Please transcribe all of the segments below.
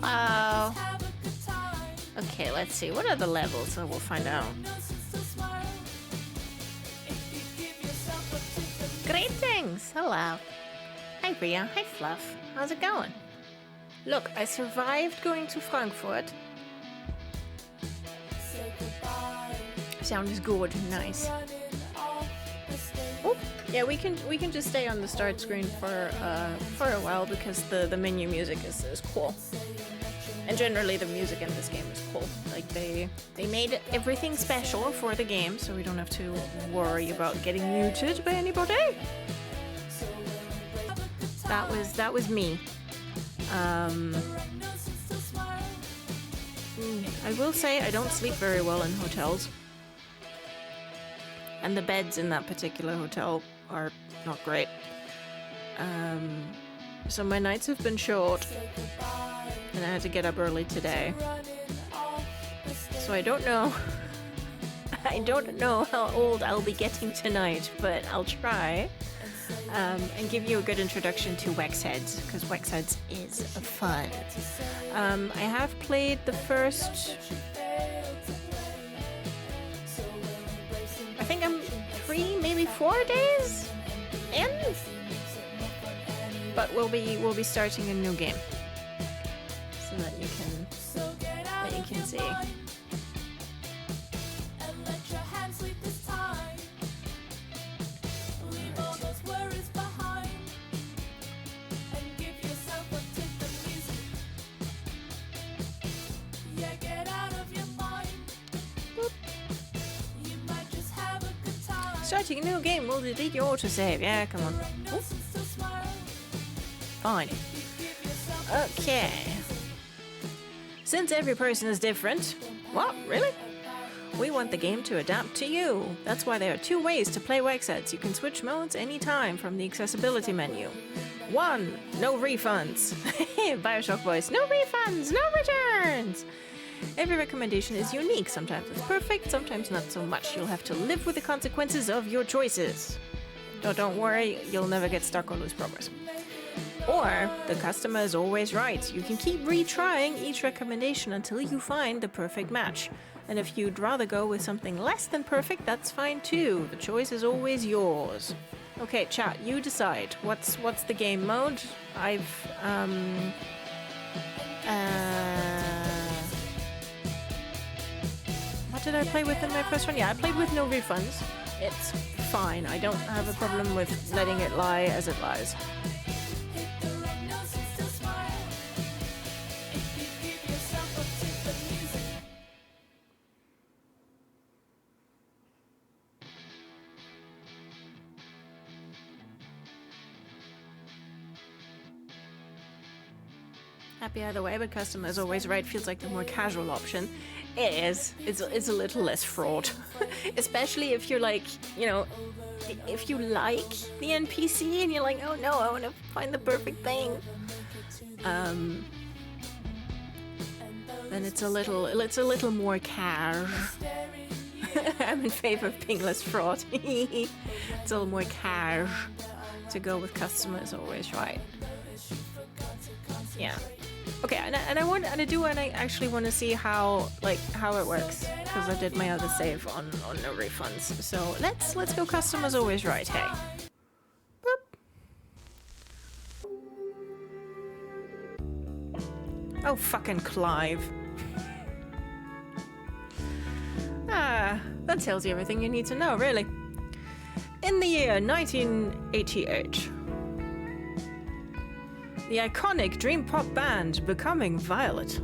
Hello. Okay, let's see. What are the levels? So we'll find out. Greetings. Hello. Hi, Ria. Hi, Fluff. How's it going? Look, I survived going to Frankfurt. Sound is good. Nice. Oh, yeah, we can just stay on the start screen for a while because the menu music is cool. And generally the music in this game is cool. Like they made everything special for the game, so we don't have to worry about getting muted by anybody. That was me. I will say I don't sleep very well in hotels. And the beds in that particular hotel are not great. So my nights have been short. And I had to get up early today. So I don't know. I don't know how old I'll be getting tonight, but I'll try. And give you a good introduction to Wexheads, because Wexheads is fun. I have played the first... I think I'm 3, maybe 4 days in? But we'll be starting a new game. So that you can see. Starting a new game will delete your autosave. Yeah, come on. Ooh. Fine. Okay. Since every person is different... What? Really? We want the game to adapt to you. That's why there are 2 ways to play Wexheads. You can switch modes anytime from the accessibility menu. 1. No refunds. Bioshock voice. No refunds! No returns! Every recommendation is unique. Sometimes it's perfect, sometimes not so much. You'll have to live with the consequences of your choices. Don't worry, you'll never get stuck or lose progress. Or, the customer is always right. You can keep retrying each recommendation until you find the perfect match. And if you'd rather go with something less than perfect, that's fine too. The choice is always yours. Okay, chat, you decide. What's the game mode? What did I play with in my first one? Yeah, I played with no refunds. It's fine. I don't have a problem with letting it lie as it lies. Happy either way, but customer is always right. Feels like the more casual option. It is. It's a little less fraud. Especially if you're like, you know, if you like the NPC and you're like, oh no, I want to find the perfect thing. Then it's a little more cash. I'm in favor of being less fraud. It's a little more cash to go with customer is always right. Yeah. Okay, and I actually want to see how it works, because I did my other save on no refunds. So let's go customers always right. Hey. Boop. Oh fucking Clive. That tells you everything you need to know, really. In the year 1988. The iconic dream pop band Becoming Violet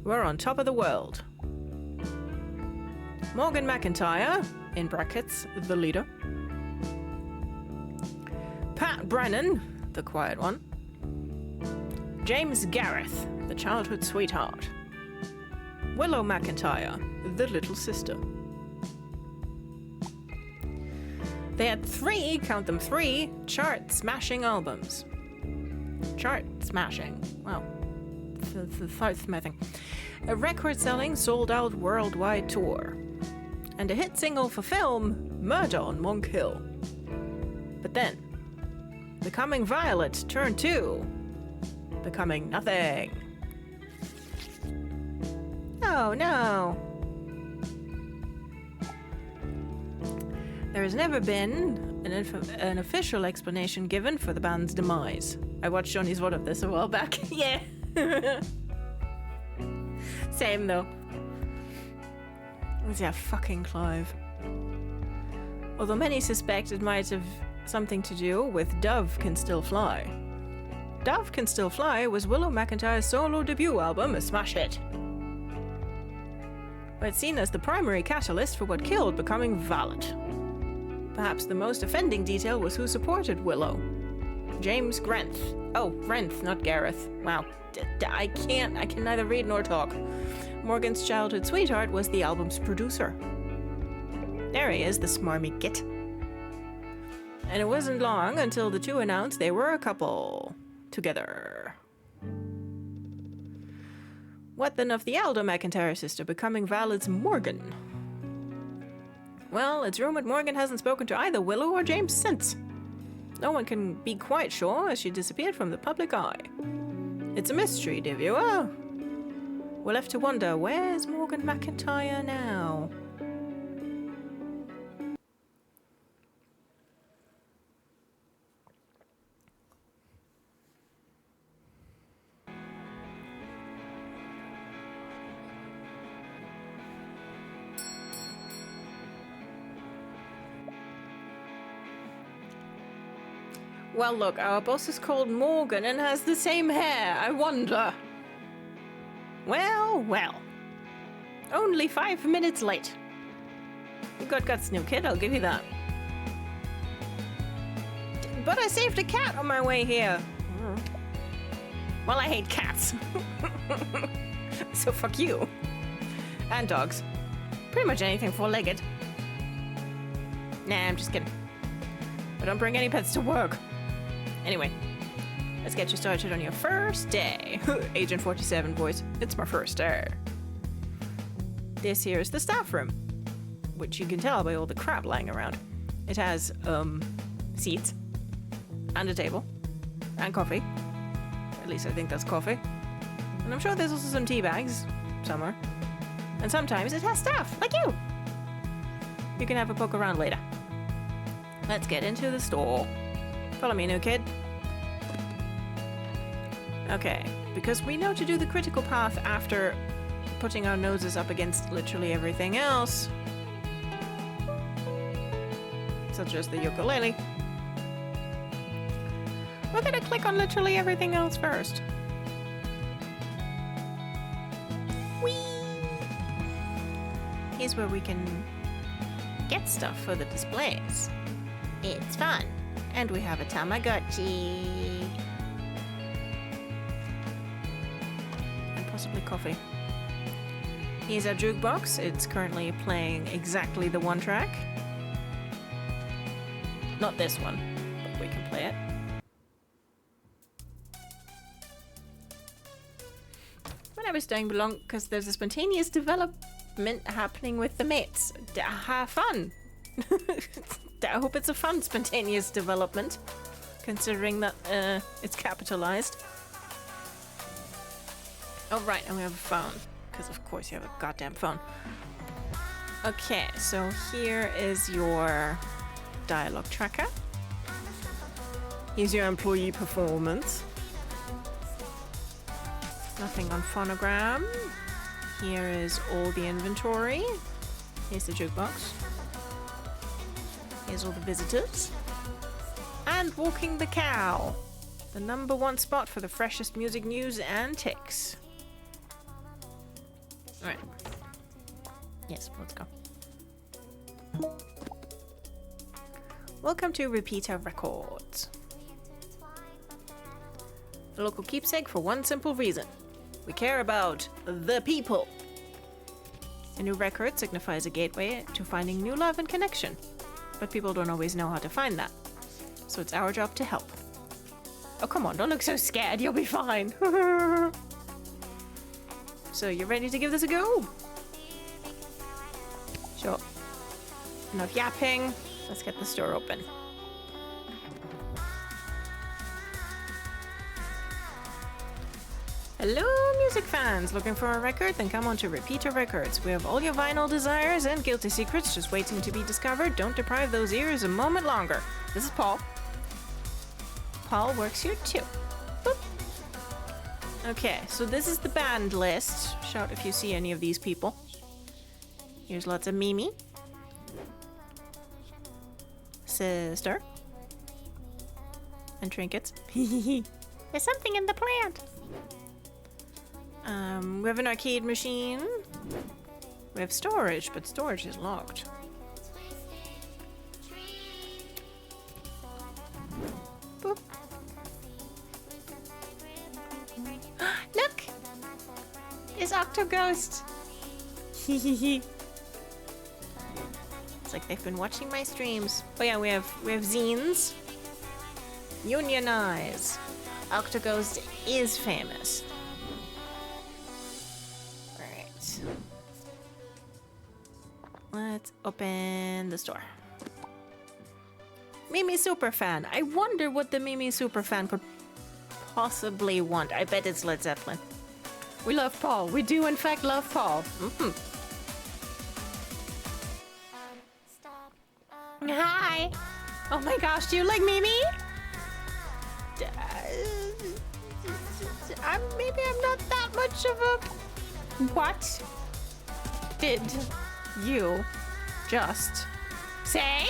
were on top of the world. Morgan McIntyre, in brackets, the leader. Pat Brennan, the quiet one. James Gareth, the childhood sweetheart. Willow McIntyre, the little sister. They had 3, count them 3, chart-smashing albums. Chart smashing. Well, smashing. A record-selling, sold-out worldwide tour. And a hit single for film, Murder on Monk Hill. But then, Becoming Violet turned 2. Becoming nothing. No, no. There has never been an official explanation given for the band's demise. I watched Johnny's VOD of this a while back. Yeah. Same though. Yeah, fucking Clive. Although many suspect it might have something to do with Dove Can Still Fly. Dove Can Still Fly was Willow McIntyre's solo debut album, a smash hit. But it's seen as the primary catalyst for what killed Becoming Valid. Perhaps the most offending detail was who supported Willow. James Grenth. Oh, Grenth, not Gareth. Wow. I can neither read nor talk. Morgan's childhood sweetheart was the album's producer. There he is, the smarmy git. And it wasn't long until the two announced they were a couple. Together. What then of the elder McIntyre sister Becoming Valid's Morgan? Well, it's rumored Morgan hasn't spoken to either Willow or James since. No one can be quite sure as she disappeared from the public eye. It's a mystery, dear viewer. We're left to wonder, where's Morgan McIntyre now? Well, look, our boss is called Morgan and has the same hair. I wonder. Well, well. Only 5 minutes late. You got guts, new kid, I'll give you that. But I saved a cat on my way here. Well, I hate cats. So fuck you. And dogs. Pretty much anything four-legged. Nah, I'm just kidding. But don't bring any pets to work. Anyway, let's get you started on your first day. Agent 47 voice. It's my first day. This here is the staff room, which you can tell by all the crap lying around. It has, seats, and a table, and coffee. At least I think that's coffee. And I'm sure there's also some tea bags somewhere. And sometimes it has staff, like you. You can have a poke around later. Let's get into the store. Follow me, new kid. Okay, because we know to do the critical path after putting our noses up against literally everything else, such as the ukulele, we're gonna click on literally everything else first. Whee! Here's where we can get stuff for the displays. It's fun. And we have a Tamagotchi. And possibly coffee. Here's our jukebox. It's currently playing exactly the one track. Not this one, but we can play it. When I was doing belong, because there's a spontaneous development happening with the mates. Have fun. I hope it's a fun, spontaneous development, considering that it's capitalized. Oh, right, and we have a phone, because of course you have a goddamn phone. Okay, so here is your dialogue tracker. Here's your employee performance. Nothing on phonogram. Here is all the inventory. Here's the jukebox. Here's all the visitors. And Walking the Cow, the #1 spot for the freshest music news and ticks. Alright. Yes, let's go. Welcome to Repeater Records. The local keepsake for one simple reason. We care about the people. A new record signifies a gateway to finding new love and connection. But people don't always know how to find that. So it's our job to help. Oh, come on, don't look so scared, you'll be fine. So, you ready to give this a go? Sure. Enough yapping. Let's get the store open. Hello, music fans looking for a record? Then come on to Repeater Records. We have all your vinyl desires and guilty secrets just waiting to be discovered. Don't deprive those ears a moment longer. This is Paul. Paul works here too. Boop. Okay, so this is the band list. Shout if you see any of these people. Here's lots of Mimi. Sister. And trinkets. There's something in the plant. We have an arcade machine. We have storage, but storage is locked. Boop. Look! It's Octoghost. It's like they've been watching my streams. Oh yeah, we have zines. Unionize. Octoghost is famous. Alright. Let's open the store. Mimi Superfan. I wonder what the Mimi Superfan could possibly want. I bet it's Led Zeppelin. We love Paul. We do in fact love Paul. Mm-hmm. Hi. Oh my gosh, do you like Mimi? Maybe I'm not that much of a... What did you just say?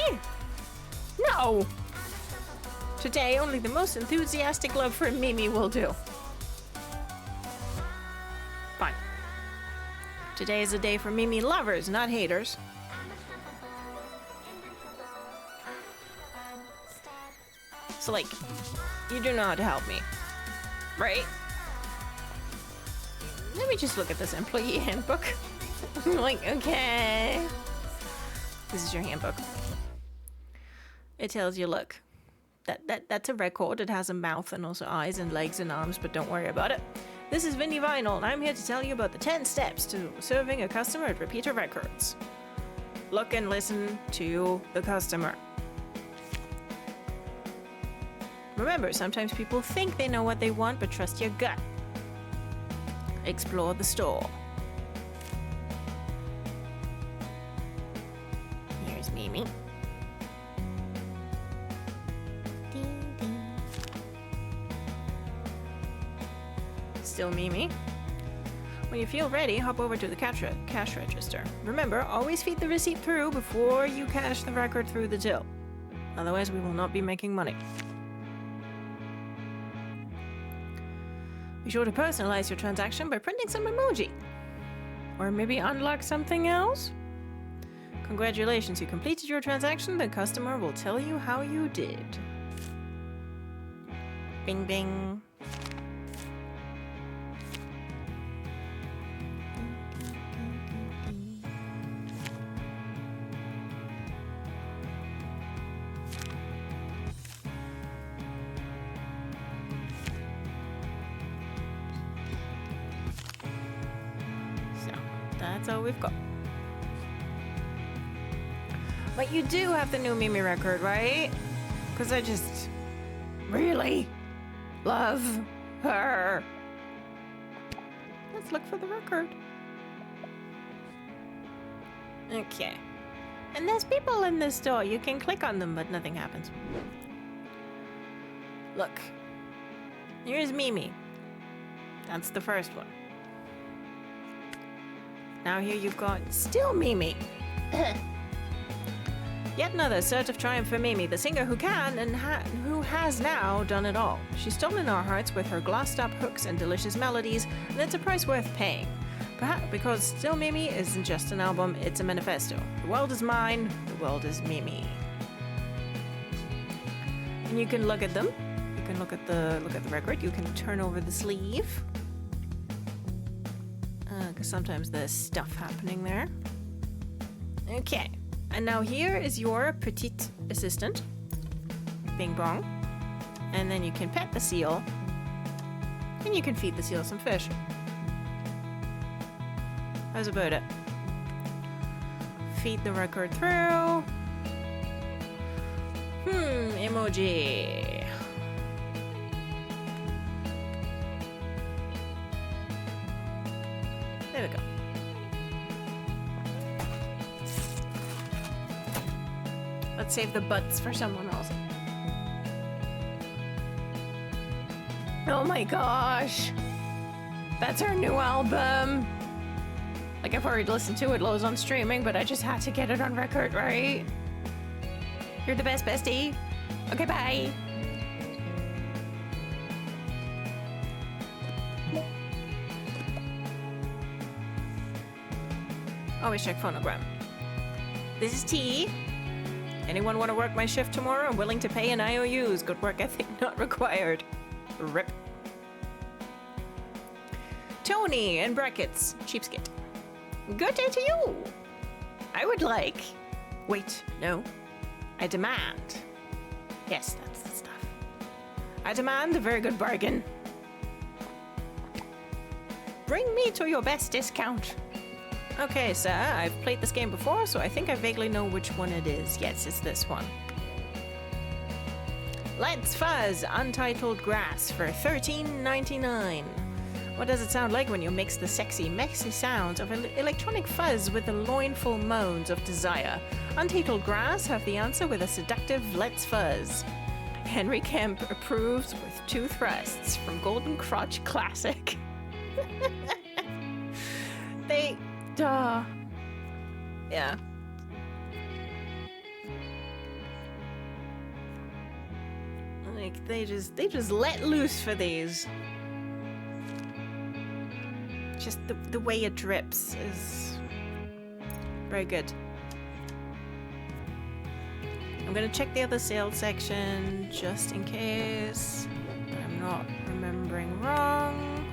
No! Today, only the most enthusiastic love for Mimi will do. Fine. Today is a day for Mimi lovers, not haters. So, like, you do know how to help me, right? Let me just look at this employee handbook. I'm like, okay. This is your handbook. It tells you, look, that's a record. It has a mouth and also eyes and legs and arms, but don't worry about it. This is Vinny Vinyl, and I'm here to tell you about the 10 steps to serving a customer at Repeater Records. Look and listen to the customer. Remember, sometimes people think they know what they want, but trust your gut. Explore the store. Here's Mimi. Ding, ding. Still Mimi. When you feel ready, hop over to the cash register. Remember, always feed the receipt through before you cash the record through the till. Otherwise, we will not be making money. Be sure to personalize your transaction by printing some emoji. Or maybe unlock something else? Congratulations, you completed your transaction. The customer will tell you how you did. Bing, bing. That's all we've got. But you do have the new Mimi record, right? Because I just really love her. Let's look for the record. Okay. And there's people in this store. You can click on them, but nothing happens. Look. Here's Mimi. That's the first one. Now here you've got still Mimi. Yet another search of triumph for Mimi, the singer who can and who has now done it all. She's stolen our hearts with her glassed-up hooks and delicious melodies, and it's a price worth paying. Perhaps because Still Mimi isn't just an album, it's a manifesto. The world is mine, the world is Mimi. And you can look at them. You can look at the record. You can turn over the sleeve. Because sometimes there's stuff happening there. Okay. And now here is your petite assistant. Bing bong. And then you can pet the seal. And you can feed the seal some fish. How's about it? Feed the record through. Emoji. There we go. Let's save the butts for someone else. Oh my gosh. That's our new album. Like, I've already listened to it loads on streaming, but I just had to get it on record, right? You're the best, bestie. Okay, bye. Always check phonogram. This is T. Anyone want to work my shift tomorrow? I'm willing to pay in IOUs. Good work ethic not required. Rip. Tony, in brackets, cheapskate. Good day to you. I would like... Wait, no. I demand. Yes, that's the stuff. I demand a very good bargain. Bring me to your best discount. Okay, sir, I've played this game before, so I think I vaguely know which one it is. Yes, it's this one. Let's Fuzz Untitled Grass for $13.99. What does it sound like when you mix the sexy, messy sounds of electronic fuzz with the loinful moans of desire? Untitled Grass have the answer with a seductive Let's Fuzz. Henry Kemp approves with 2 thrusts from Golden Crotch Classic. Yeah. Like, they just let loose for these. Just the way it drips is very good. I'm gonna check the other sales section just in case I'm not remembering wrong.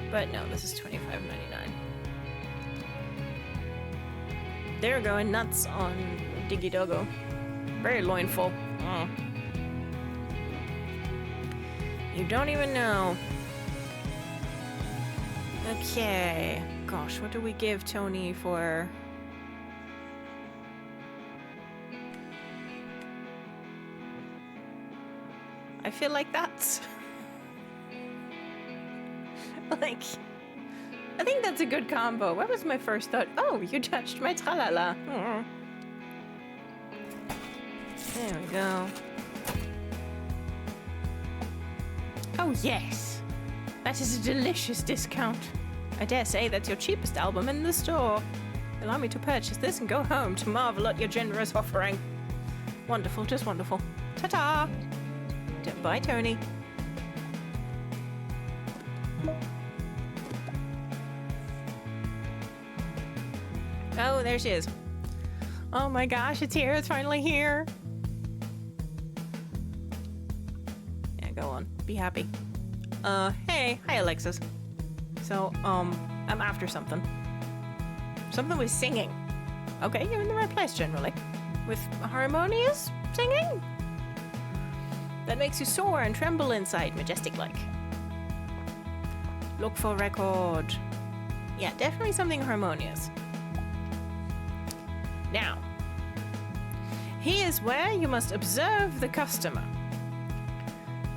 But no, this is $25.99. They're going nuts on Diggy Doggo. Very loinful. Oh. You don't even know. Okay. Gosh, what do we give Tony for... I feel like that's... like... I think that's a good combo. What was my first thought? Oh, you touched my tralala. Oh. There we go. Oh, yes. That is a delicious discount. I dare say that's your cheapest album in the store. Allow me to purchase this and go home to marvel at your generous offering. Wonderful, just wonderful. Ta-ta! Bye, Tony. Oh, there she is. Oh my gosh, it's here. It's finally here. Yeah, go on. Be happy. Hey. Hi, Alexis. So, I'm after something. Something with singing. Okay, you're in the right place generally. With harmonious singing? That makes you soar and tremble inside, majestic-like. Look for record. Yeah, definitely something harmonious. Now, here's where you must observe the customer.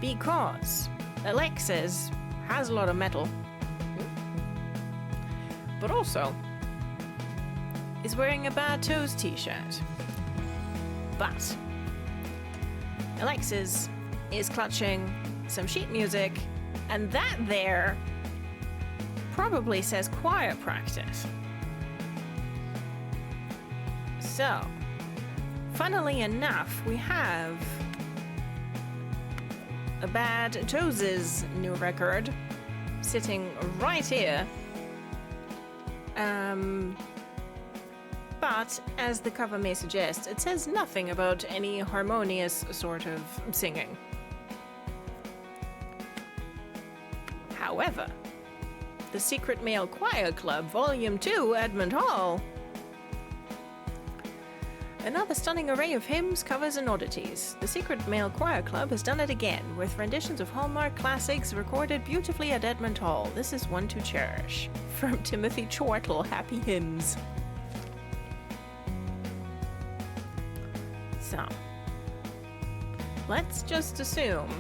Because Alexis has a lot of metal, but also is wearing a Bad Toes t-shirt. But Alexis is clutching some sheet music, and that there probably says choir practice. So, funnily enough, we have a Bad Toes' new record sitting right here. But, as the cover may suggest, it says nothing about any harmonious sort of singing. However, the Secret Male Choir Club, Volume 2, Edmund Hall. Another stunning array of hymns, covers, and oddities. The Secret Male Choir Club has done it again, with renditions of Hallmark classics recorded beautifully at Edmund Hall. This is one to cherish. From Timothy Chortle, Happy Hymns. So, let's just assume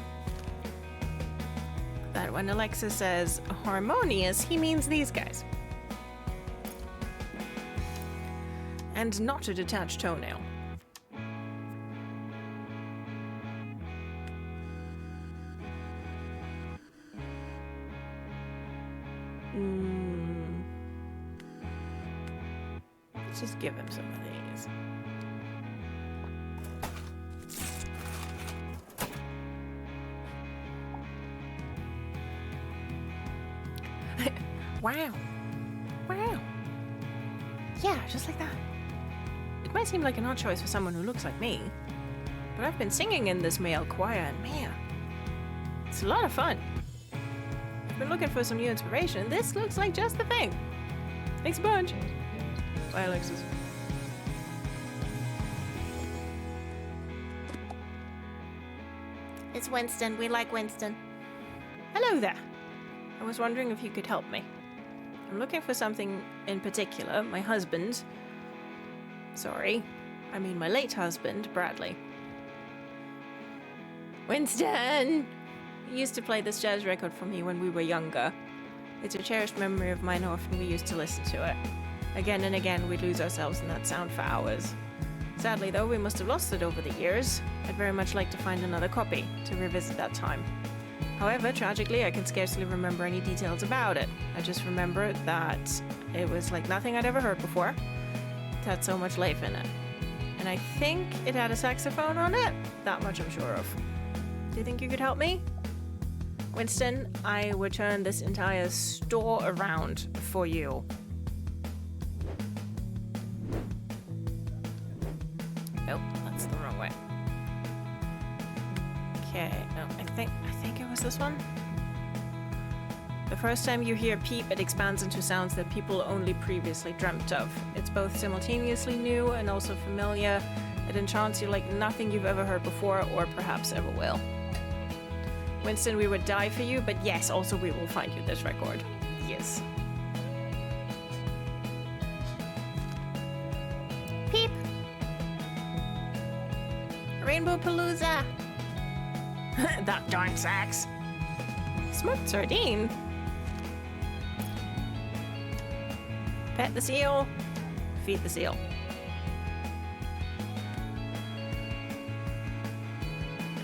that when Alexis says harmonious, he means these guys. And not a detached toenail. Let's just give him some of these. Wow. Wow. Yeah, just like that. It might seem like an odd choice for someone who looks like me, but I've been singing in this male choir, and man, it's a lot of fun. I've been looking for some new inspiration. This looks like just the thing. Thanks a bunch. Bye, Alexis. It's Winston. We like Winston. Hello there. I was wondering if you could help me. I'm looking for something in particular. My husband... Sorry. I mean my late husband, Bradley. Winston! He used to play this jazz record for me when we were younger. It's a cherished memory of mine, how often we used to listen to it. Again and again, we'd lose ourselves in that sound for hours. Sadly, though, we must have lost it over the years. I'd very much like to find another copy to revisit that time. However, tragically, I can scarcely remember any details about it. I just remember that it was like nothing I'd ever heard before. It had so much life in it. And I think it had a saxophone on it. That much I'm sure of. Do you think you could help me? Winston, I would turn this entire store around for you. Nope, that's the wrong way. Okay, no, I think it was this one. The first time you hear peep, it expands into sounds that people only previously dreamt of. It's both simultaneously new and also familiar. It enchants you like nothing you've ever heard before or perhaps ever will. Winston, we would die for you, but yes, also we will find you this record. Yes. Peep! Rainbow Palooza! That darn sax! Smoked sardine? Pet the seal, feed the seal.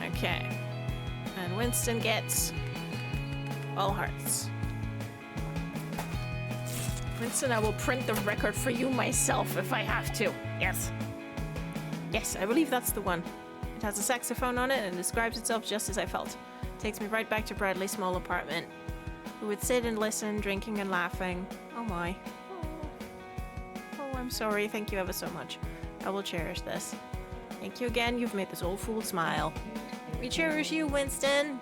Okay. And Winston gets all hearts. Winston, I will print the record for you myself if I have to. Yes. Yes, I believe that's the one. It has a saxophone on it and describes itself just as I felt. Takes me right back to Bradley's small apartment. We would sit and listen, drinking and laughing. Oh my. Oh, I'm sorry. Thank you ever so much. I will cherish this. Thank you again. You've made this old fool smile. We cherish you, Winston.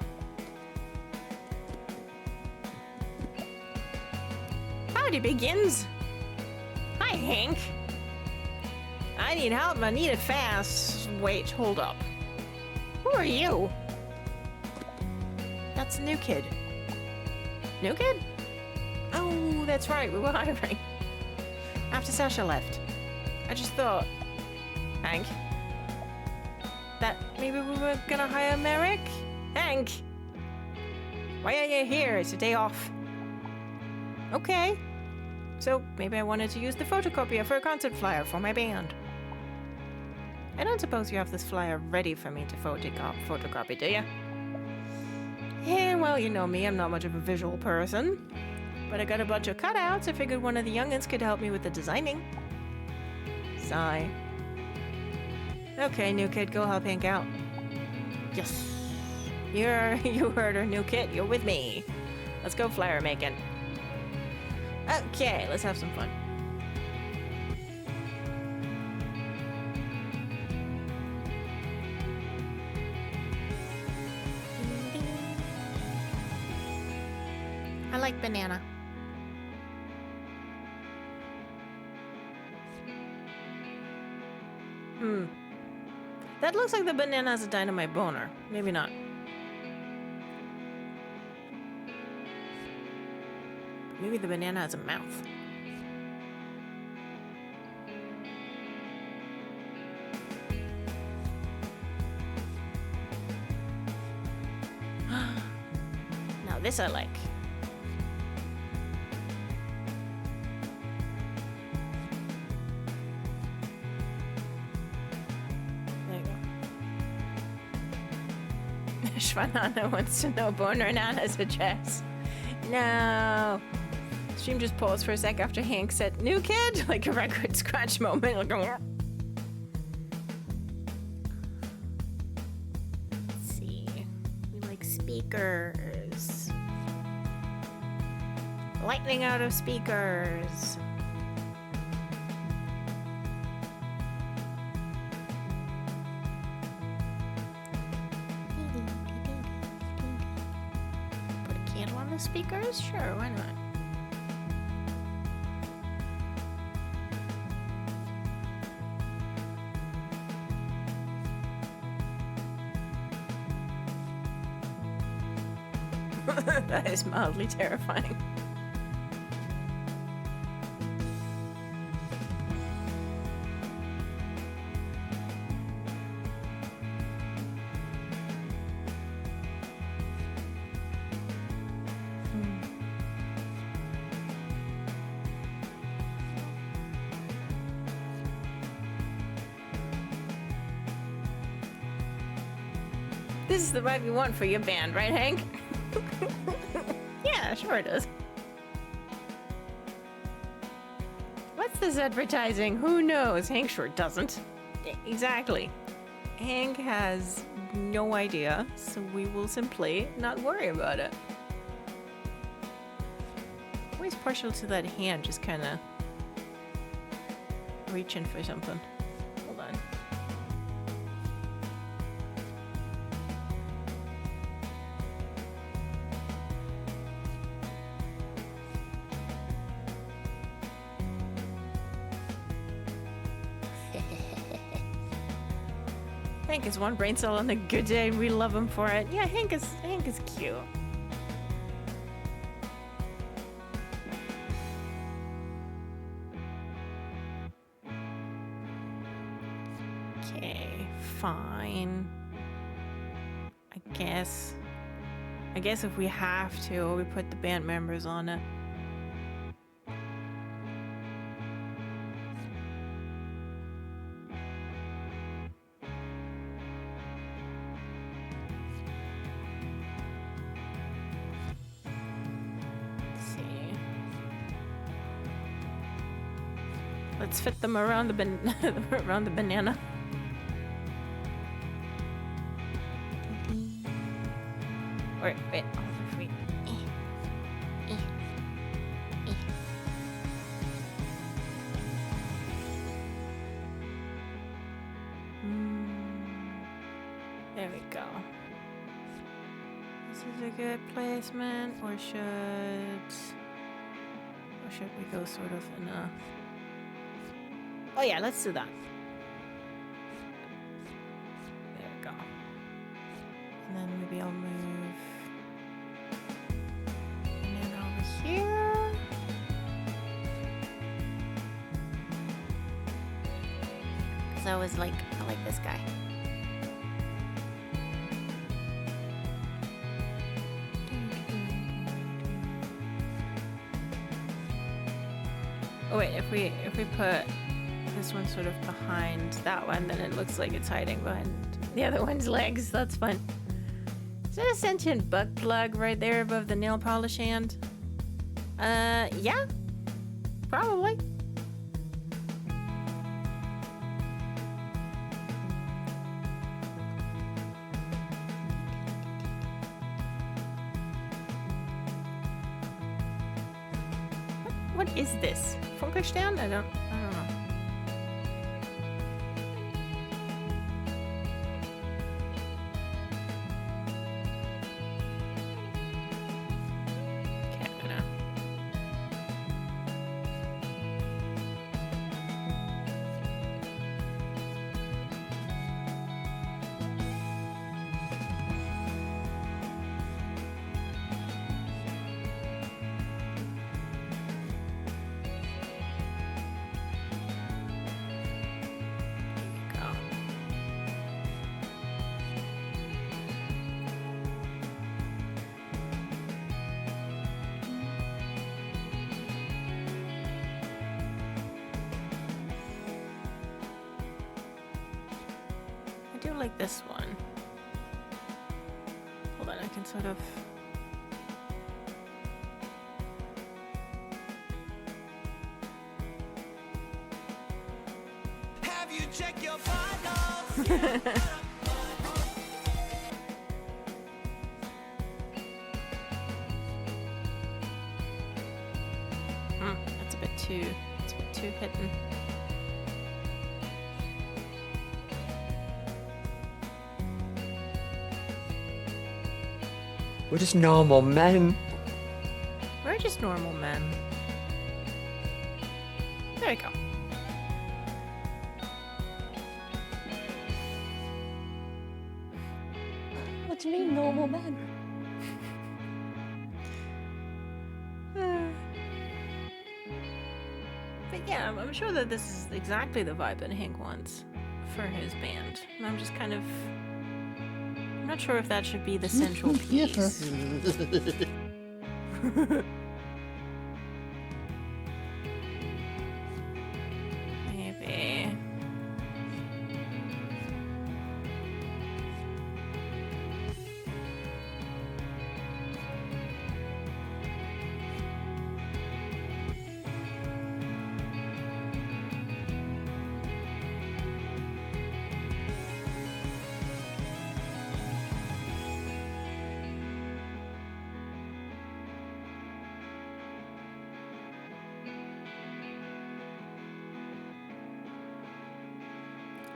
Howdy, Begins. Hi, Hank. I need help. I need it fast. Wait, hold up. Who are you? That's a new kid. New kid? Oh, that's right. We were hiring. After Sasha left. I just thought... Hank? That maybe we were gonna hire Merrick? Hank! Why are you here? It's a day off. Okay. So, maybe I wanted to use the photocopier for a concert flyer for my band. I don't suppose you have this flyer ready for me to photocopy, do you? Yeah, well, you know me, I'm not much of a visual person. But I got a bunch of cutouts. I figured one of the youngins could help me with the designing. Sigh. Okay, new kid, go help Hank out. Yes. You heard her, new kid. You're with me. Let's go flyer making. Okay, let's have some fun. I like banana. That looks like the banana has a dynamite boner. Maybe not. Maybe the banana has a mouth. Now this I like. Banana wants to know Boner Nana's address. No. Stream just paused for a sec after Hank said, "New kid?" Like a record scratch moment. Like, let's see. We like speakers. Lightning out of speakers. Put a candle on the speakers? Sure, why not? That is mildly terrifying. This is the vibe you want for your band, right, Hank? Yeah, sure it is. What's this advertising? Who knows? Hank sure doesn't. Exactly. Hank has no idea, so we will simply not worry about it. Always partial to that hand, just kind of reaching for something. Hold on. Hank is one brain cell on a good day, and we love him for it. Yeah, Hank is cute. Okay, fine. I guess if we have to, we put the band members on it. Let's fit them around the around the banana. Wait. There we go. This is a good placement, or should we go sort of in a... Oh yeah, let's do that. There we go. And then maybe I'll move and then over here. Cause I like this guy. Oh wait, if we put this one sort of behind that one, then it looks like it's hiding behind the other one's legs. That's fun. Is that a sentient butt plug right there above the nail polish hand? Yeah. Probably. What is this? Funkerstand? I don't know. Like this one. sort of... Have you checked your vitals? That's a bit too hidden. We're just normal men. We're just normal men. There we go. What do you mean, normal men? But yeah, I'm sure that this is exactly the vibe that Hank wants for his band. And I'm just kind of... I'm not sure if that should be the central piece. Maybe.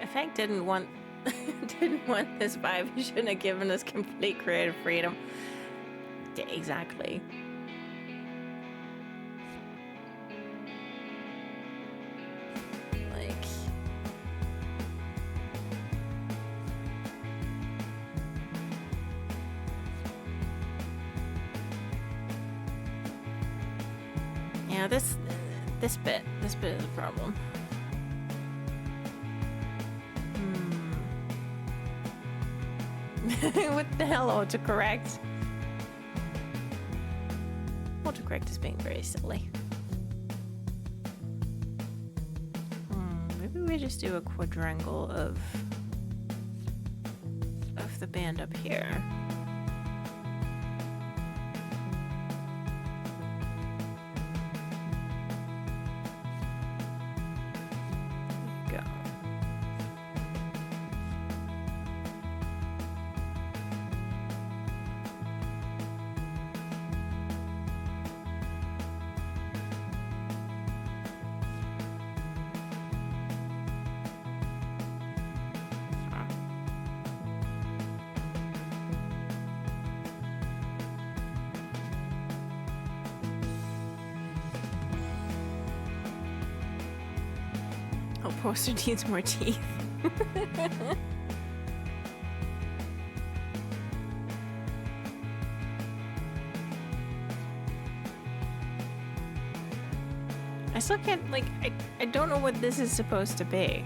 If Hank didn't want this vibe, he shouldn't have given us complete creative freedom. Yeah, exactly. Like, yeah, this bit is a problem. What the hell, autocorrect? Autocorrect is being very silly. Maybe we just do a quadrangle of the band up here. There you go. Oh, poster needs more teeth. I still can't, like, I don't know what this is supposed to be.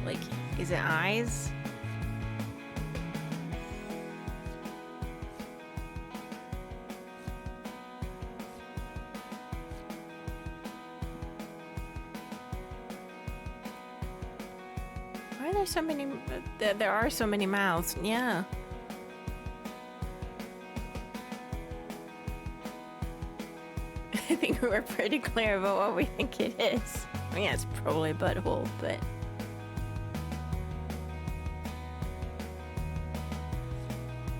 Like, is it eyes? Why are there so many? There are so many mouths. Yeah. I think we're pretty clear about what we think it is. I mean, yeah, it's probably a butthole, but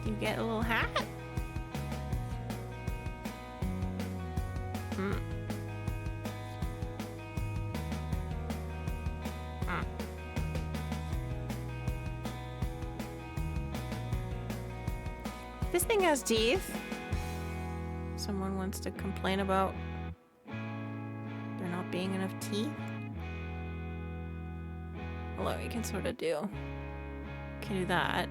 do you get a little hat? This thing has teeth. Someone wants to complain about there not being enough teeth. Although we can sort of do. Can do that.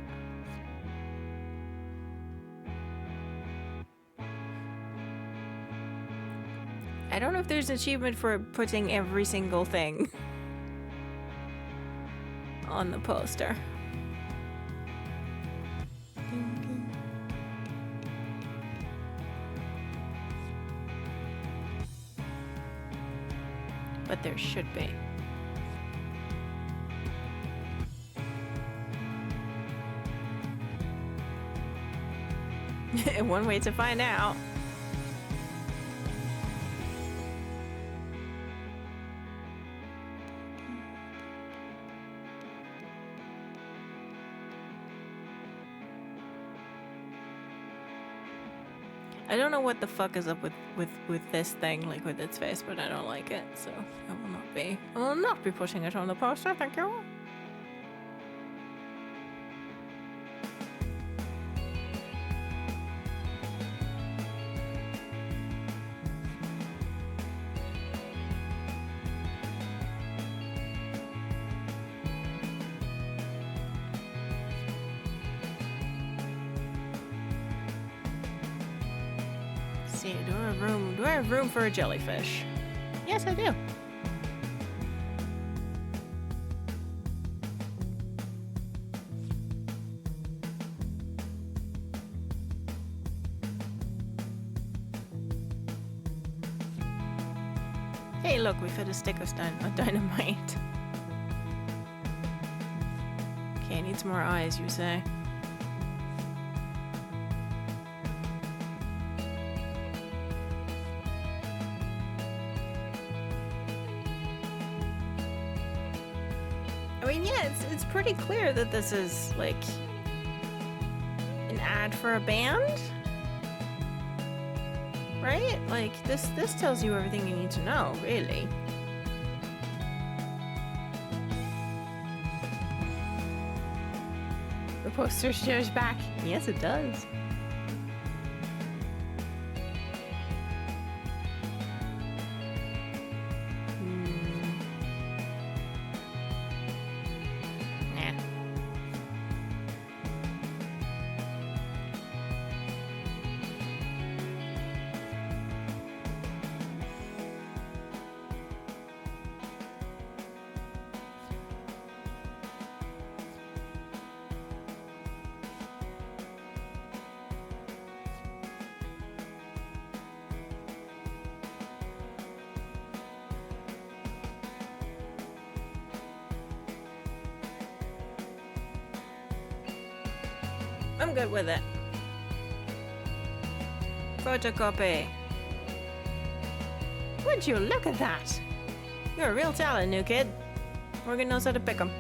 I don't know if there's an achievement for putting every single thing on the poster. But there should be. One way to find out. I don't know what the fuck is up with this thing, like with its face, but I don't like it, so I will not be putting it on the poster, thank you. See, do I have room for a jellyfish? Yes, I do. Hey, look, we fit a stick of dynamite. Okay, needs more eyes, you say? I mean, yeah, it's pretty clear that this is, like, an ad for a band, right? Like, this tells you everything you need to know, really. The poster shows back. Yes, it does. I'm good with it. Photocopy. Would you look at that? You're a real talent, new kid. Morgan knows how to pick 'em.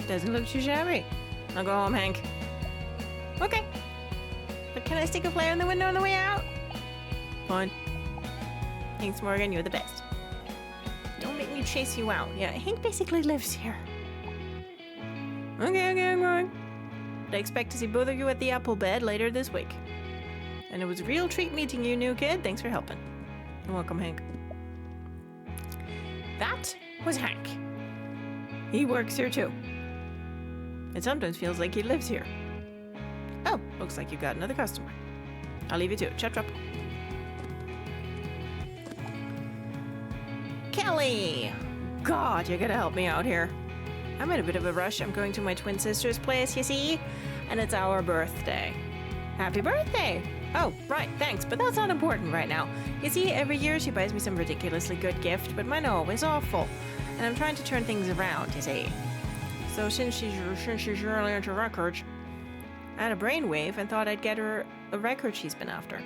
Doesn't look too shabby. I'll go home, Hank. Okay. But can I stick a flare in the window on the way out? Fine. Thanks, Morgan. You're the best. Don't make me chase you out. Yeah, Hank basically lives here. Okay, I'm going. But I expect to see both of you at the apple bed later this week. And it was a real treat meeting you, new kid. Thanks for helping. You're welcome, Hank. That was Hank. He works here too. It sometimes feels like he lives here. Oh, looks like you got another customer. I'll leave you to it. Chop chop. Kelly! God, you gotta help me out here. I'm in a bit of a rush. I'm going to my twin sister's place, you see? And it's our birthday. Happy birthday! Oh, right, thanks, but that's not important right now. You see, every year she buys me some ridiculously good gift, but mine are always awful. And I'm trying to turn things around, you see. So since she's really into records, I had a brainwave and thought I'd get her a record she's been after.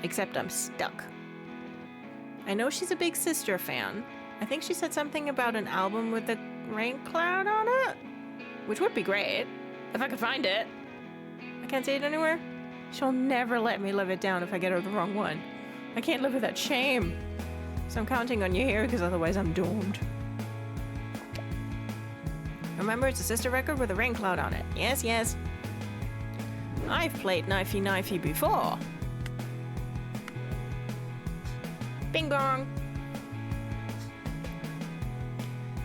Except I'm stuck. I know she's a big Sister fan. I think she said something about an album with a rain cloud on it, which would be great if I could find it. I can't see it anywhere. She'll never let me live it down if I get her the wrong one. I can't live with that shame. So I'm counting on you here because otherwise I'm doomed. Remember, it's a Sister record with a rain cloud on it. Yes, yes. I've played Knifey Knifey before. Bing bong.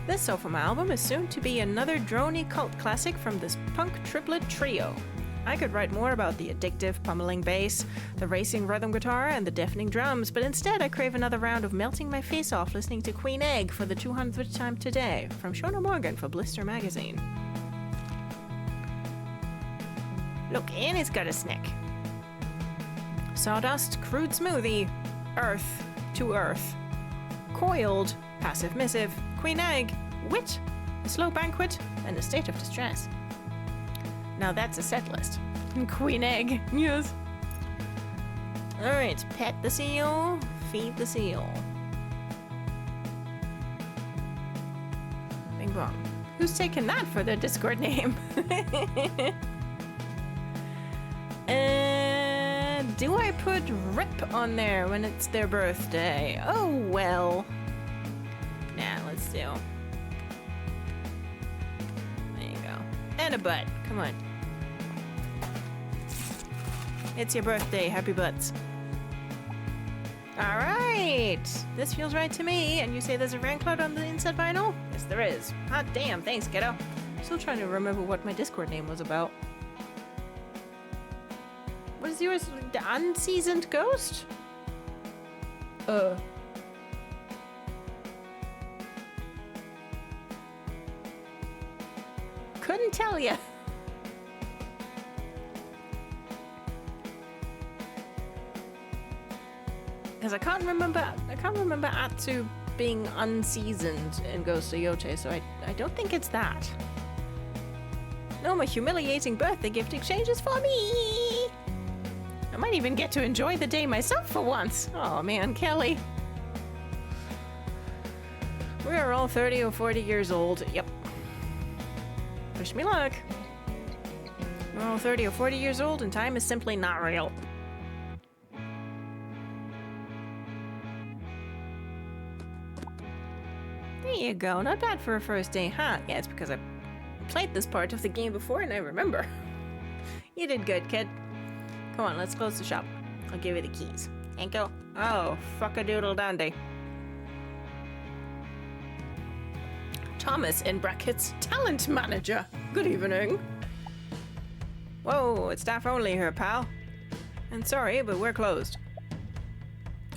This Sophom album is soon to be another droney cult classic from this punk triplet trio. I could write more about the addictive pummeling bass, the racing rhythm guitar, and the deafening drums, but instead I crave another round of melting my face off listening to Queen Egg for the 200th time today, from Shona Morgan for Blister Magazine. Look, and it's got a snick. Sawdust, crude smoothie, earth to earth. Coiled, passive missive, Queen Egg, wit, a slow banquet, and a state of distress. Now that's a set list. Queen Egg, yes. Alright, pet the seal, feed the seal. Bing bong. Who's taking that for their Discord name? Do I put RIP on there when it's their birthday? Oh well. Nah, let's do. There you go. And a butt. Come on. It's your birthday. Happy butts. Alright. This feels right to me. And you say there's a rank cloud on the inside vinyl? Yes, there is. Hot damn. Thanks, kiddo. Still trying to remember what my Discord name was about. What is yours? The Unseasoned Ghost? Couldn't tell ya. Because I can't remember Atsu being unseasoned in Ghost of Yote, so I don't think it's that. No more humiliating birthday gift exchanges for me. I might even get to enjoy the day myself for once. Oh man, Kelly. We are all 30 or 40 years old. Yep. Wish me luck. We're all 30 or 40 years old and time is simply not real. There you go. Not bad for a first day, huh? Yeah, it's because I played this part of the game before and I remember. You did good, kid. Come on, let's close the shop. I'll give you the keys. Thank you. Oh, fuck-a-doodle-dandy. Thomas, in brackets, talent manager. Good evening. Whoa, it's staff only here, pal. And sorry, but we're closed.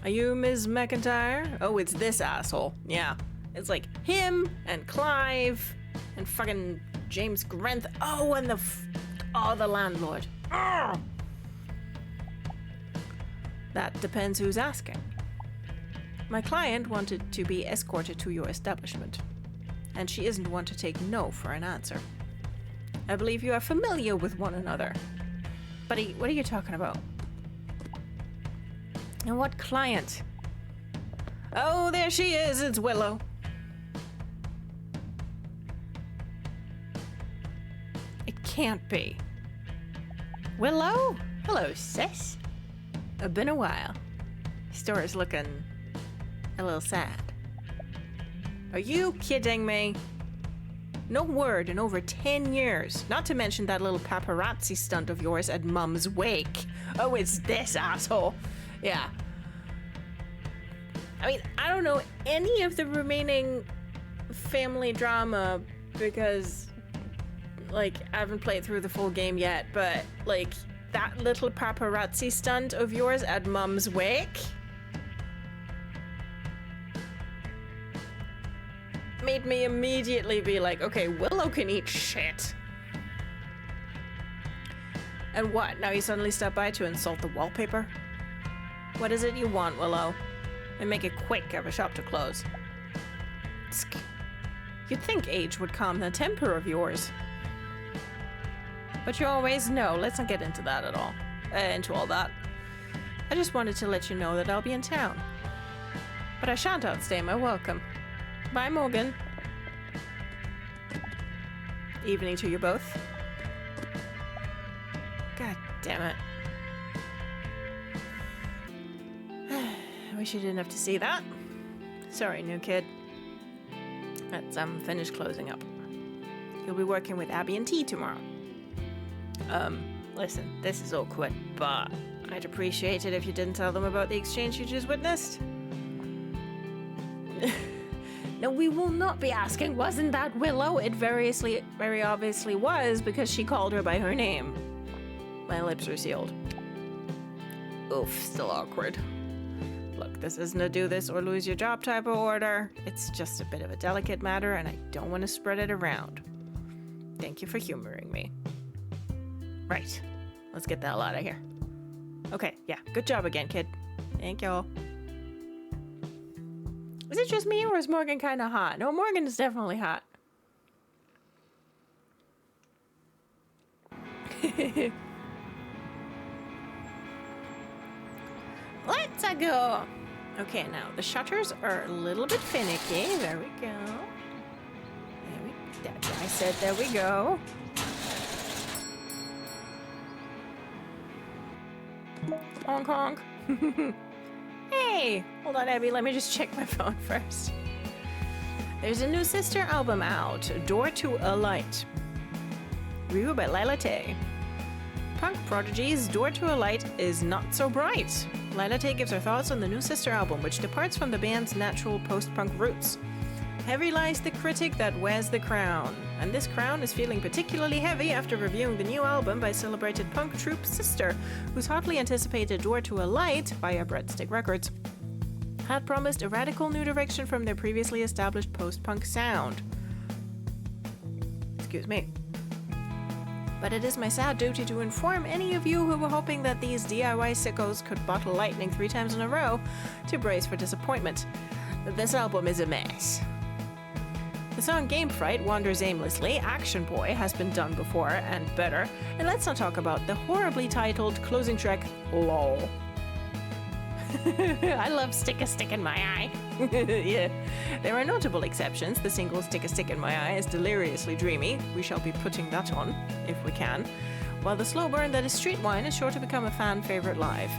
Are you Ms. McIntyre? Oh, it's this asshole. Yeah. It's like him and Clive and fucking James Grenth. Oh, and the landlord. Ugh. That depends who's asking. My client wanted to be escorted to your establishment, and she isn't one to take no for an answer. I believe you are familiar with one another. Buddy, what are you talking about? And what client? Oh, there she is, it's Willow. It can't be. Willow? Hello, sis. Been a while. Store is looking a little sad. Are you kidding me? No word in over 10 years. Not to mention that little paparazzi stunt of yours at Mum's wake. Oh, it's this asshole. Yeah. I mean, I don't know any of the remaining family drama because, like, I haven't played through the full game yet, but, like, that little paparazzi stunt of yours at Mum's wake made me immediately be like, okay, Willow can eat shit. And what? Now you suddenly stop by to insult the wallpaper? What is it you want, Willow? And make it quick, I have a shop to close. Tsk. You'd think age would calm the temper of yours. But you always know. Let's not get into that at all. Into all that. I just wanted to let you know that I'll be in town. But I shan't outstay my welcome. Bye, Morgan. Evening to you both. God damn it. I wish you didn't have to see that. Sorry, new kid. Let's finish closing up. You'll be working with Abby and T tomorrow. Listen, this is awkward, but I'd appreciate it if you didn't tell them about the exchange you just witnessed. No, we will not be asking, wasn't that Willow? It very obviously was, because she called her by her name. My lips are sealed. Oof, still awkward. Look, this isn't a do this or lose your job type of order. It's just a bit of a delicate matter, and I don't want to spread it around. Thank you for humoring me. Right. Let's get the hell out of here. Okay, yeah. Good job again, kid. Thank y'all. Is it just me, or is Morgan kind of hot? No, Morgan is definitely hot. Let's go. Okay, now the shutters are a little bit finicky. There we go. I said there we go. Honk honk. Hey! Hold on, Abby. Let me just check my phone first. There's a new Sister album out, Door to a Light. Review by Lila Tay. Punk Prodigy's Door to a Light is not so bright. Lila Tay gives her thoughts on the new Sister album, which departs from the band's natural post-punk roots. Heavy lies the critic that wears the crown, and this crown is feeling particularly heavy after reviewing the new album by celebrated punk troupe Sister, whose hotly anticipated Door to a Light, via Breadstick Records, had promised a radical new direction from their previously established post-punk sound. Excuse me. But it is my sad duty to inform any of you who were hoping that these DIY sickos could bottle lightning 3 times in a row to brace for disappointment. This album is a mess. The song Game Fright wanders aimlessly, Action Boy has been done before and better, and let's not talk about the horribly titled closing track, LOL. I love Stick a Stick in My Eye. Yeah. There are notable exceptions. The single Stick a Stick in My Eye is deliriously dreamy. We shall be putting that on, if we can. While the slow burn that is Street Wine is sure to become a fan favorite live.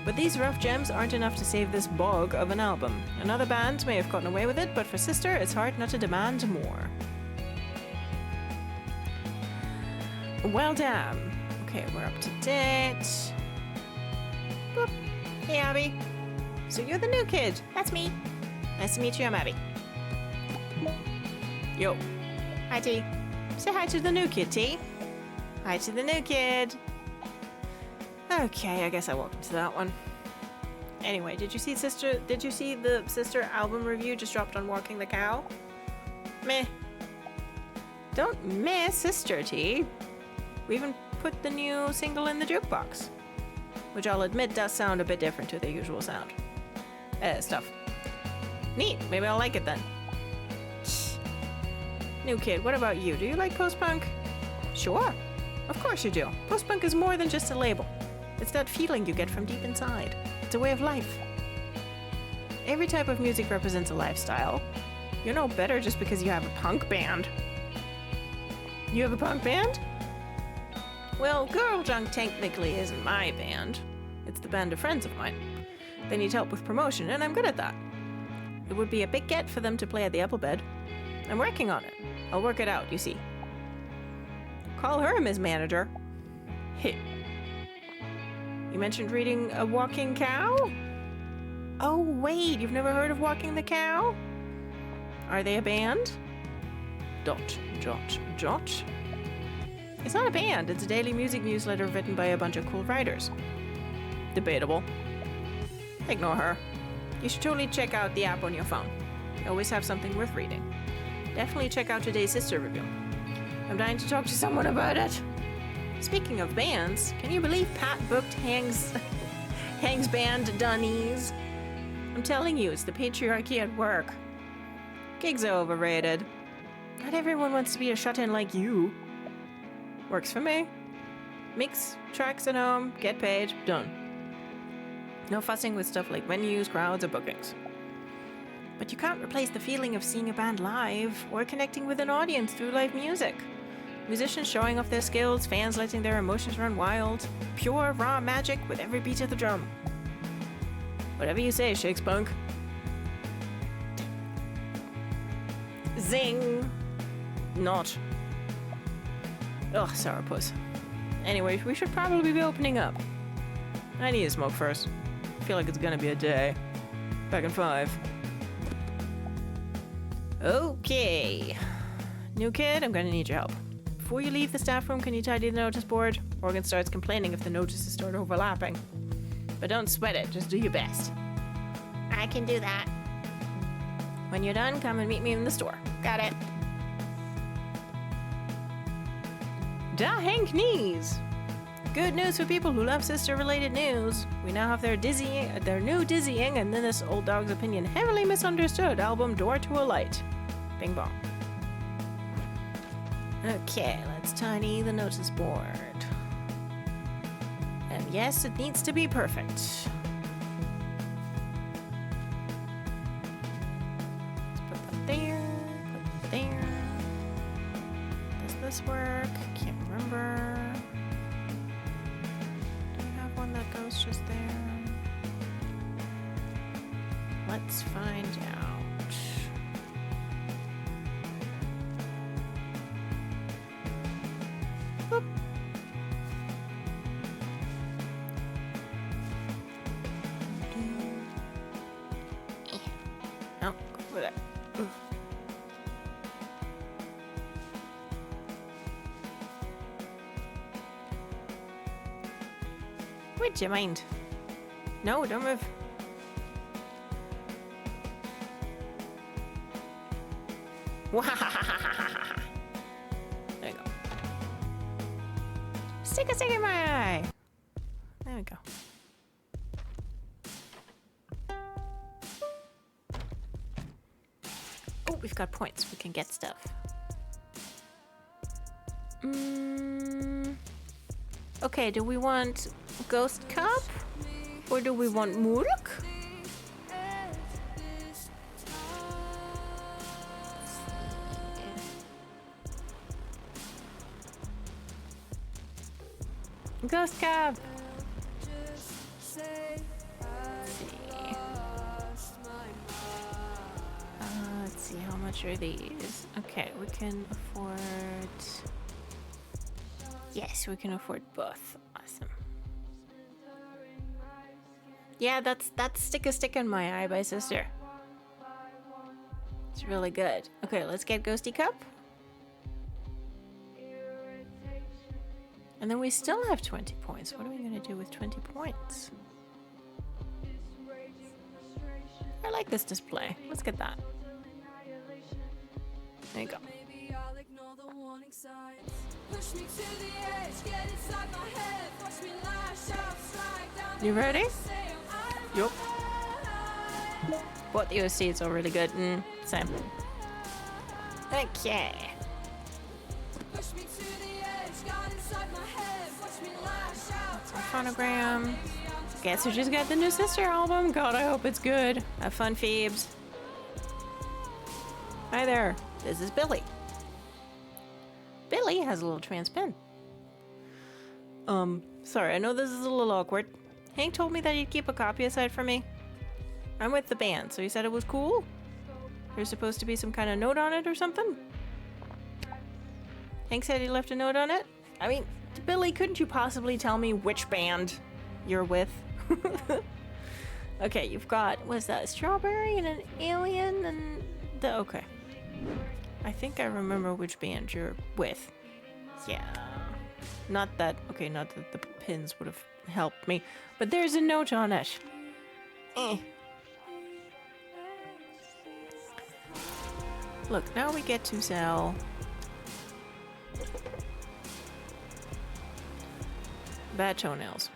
But these rough gems aren't enough to save this bog of an album. Another band may have gotten away with it, but for Sister, it's hard not to demand more. Well, damn. Okay, we're up to date. Boop. Hey, Abby. So you're the new kid. That's me. Nice to meet you, I'm Abby. Yo. Hi, T. Say hi to the new kid, T. Hi to the new kid. Okay, I guess I walked into that one. Anyway, did you see the Sister album review just dropped on Walking the Cow? Meh. Don't meh Sister, T. We even put the new single in the jukebox, which I'll admit does sound a bit different to their usual sound. Stuff. Neat, maybe I'll like it then. New kid, what about you? Do you like post-punk? Sure, of course you do. Post-punk is more than just a label. It's that feeling you get from deep inside. It's a way of life. Every type of music represents a lifestyle. You're no better just because you have a punk band. You have a punk band? Well, Girl Junk technically isn't my band. It's the band of friends of mine. They need help with promotion, and I'm good at that. It would be a big get for them to play at the Apple Bed. I'm working on it. I'll work it out, you see. Call her Ms. Manager. Heh. You mentioned reading A Walking Cow? Oh, wait, you've never heard of Walking the Cow? Are they a band? ... It's not a band, it's a daily music newsletter written by a bunch of cool writers. Debatable. Ignore her. You should totally check out the app on your phone. You always have something worth reading. Definitely check out today's Sister review. I'm dying to talk to someone about it. Speaking of bands, can you believe Pat booked Hang's band Dunnies? I'm telling you, it's the patriarchy at work. Gigs are overrated. Not everyone wants to be a shut-in like you. Works for me. Mix tracks at home, get paid, done. No fussing with stuff like venues, crowds, or bookings. But you can't replace the feeling of seeing a band live or connecting with an audience through live music. Musicians showing off their skills, fans letting their emotions run wild. Pure, raw magic with every beat of the drum. Whatever you say, Shakes Punk. Zing! Not. Ugh, sourpuss. Anyway, we should probably be opening up. I need to smoke first. I feel like it's gonna be a day. Back in 5. Okay. New kid, I'm gonna need your help. Before you leave the staff room, can you tidy the notice board? Morgan starts complaining if the notices start overlapping. But don't sweat it, just do your best. I can do that. When you're done, come and meet me in the store. Got it. Da Hank Knees! Good news for people who love Sister-related news. We now have their new dizzying, and in this old dog's opinion, heavily misunderstood album Door to a Light. Bing bong. Okay, let's tidy the notice board. And yes, it needs to be perfect. this work? Can't remember. Do we have one that goes just there? Let's find out. Boop. No, go over there. Ooh. Would you mind? No, don't move. There you go. Stick a stick in my eye. There we go. Oh, we've got points. We can get stuff. Okay, do we want Ghost Cup? Or do we want Murk? Ghost Cup! Let's see, how much are these? Okay, we can afford... Yes, we can afford both. Awesome. Yeah, that's Stick a Stick in My Eye by Sister. It's really good. Okay, let's get Ghosty Cup. And then we still have 20 points. What are we going to do with 20 points? I like this display. Let's get that. There you go. You ready? Yup. Both the OCs are really good. Same. Okay. Phonogram. Guess who just got the new Sister album? God, I hope it's good. Have fun, Phoebes. Hi there. This is Billy. Billy has a little trans pen. Sorry, I know this is a little awkward. Hank told me that he'd keep a copy aside for me. I'm with the band, so he said it was cool. There's supposed to be some kind of note on it or something. Hank said he left a note on it. I mean, Billy, couldn't you possibly tell me which band you're with? Okay, you've got, what's that, a strawberry and an alien and the, okay. I think I remember which band you're with. Yeah. Not that the pins would have helped me, but there's a note on it. Look, now we get to sell bad toenails.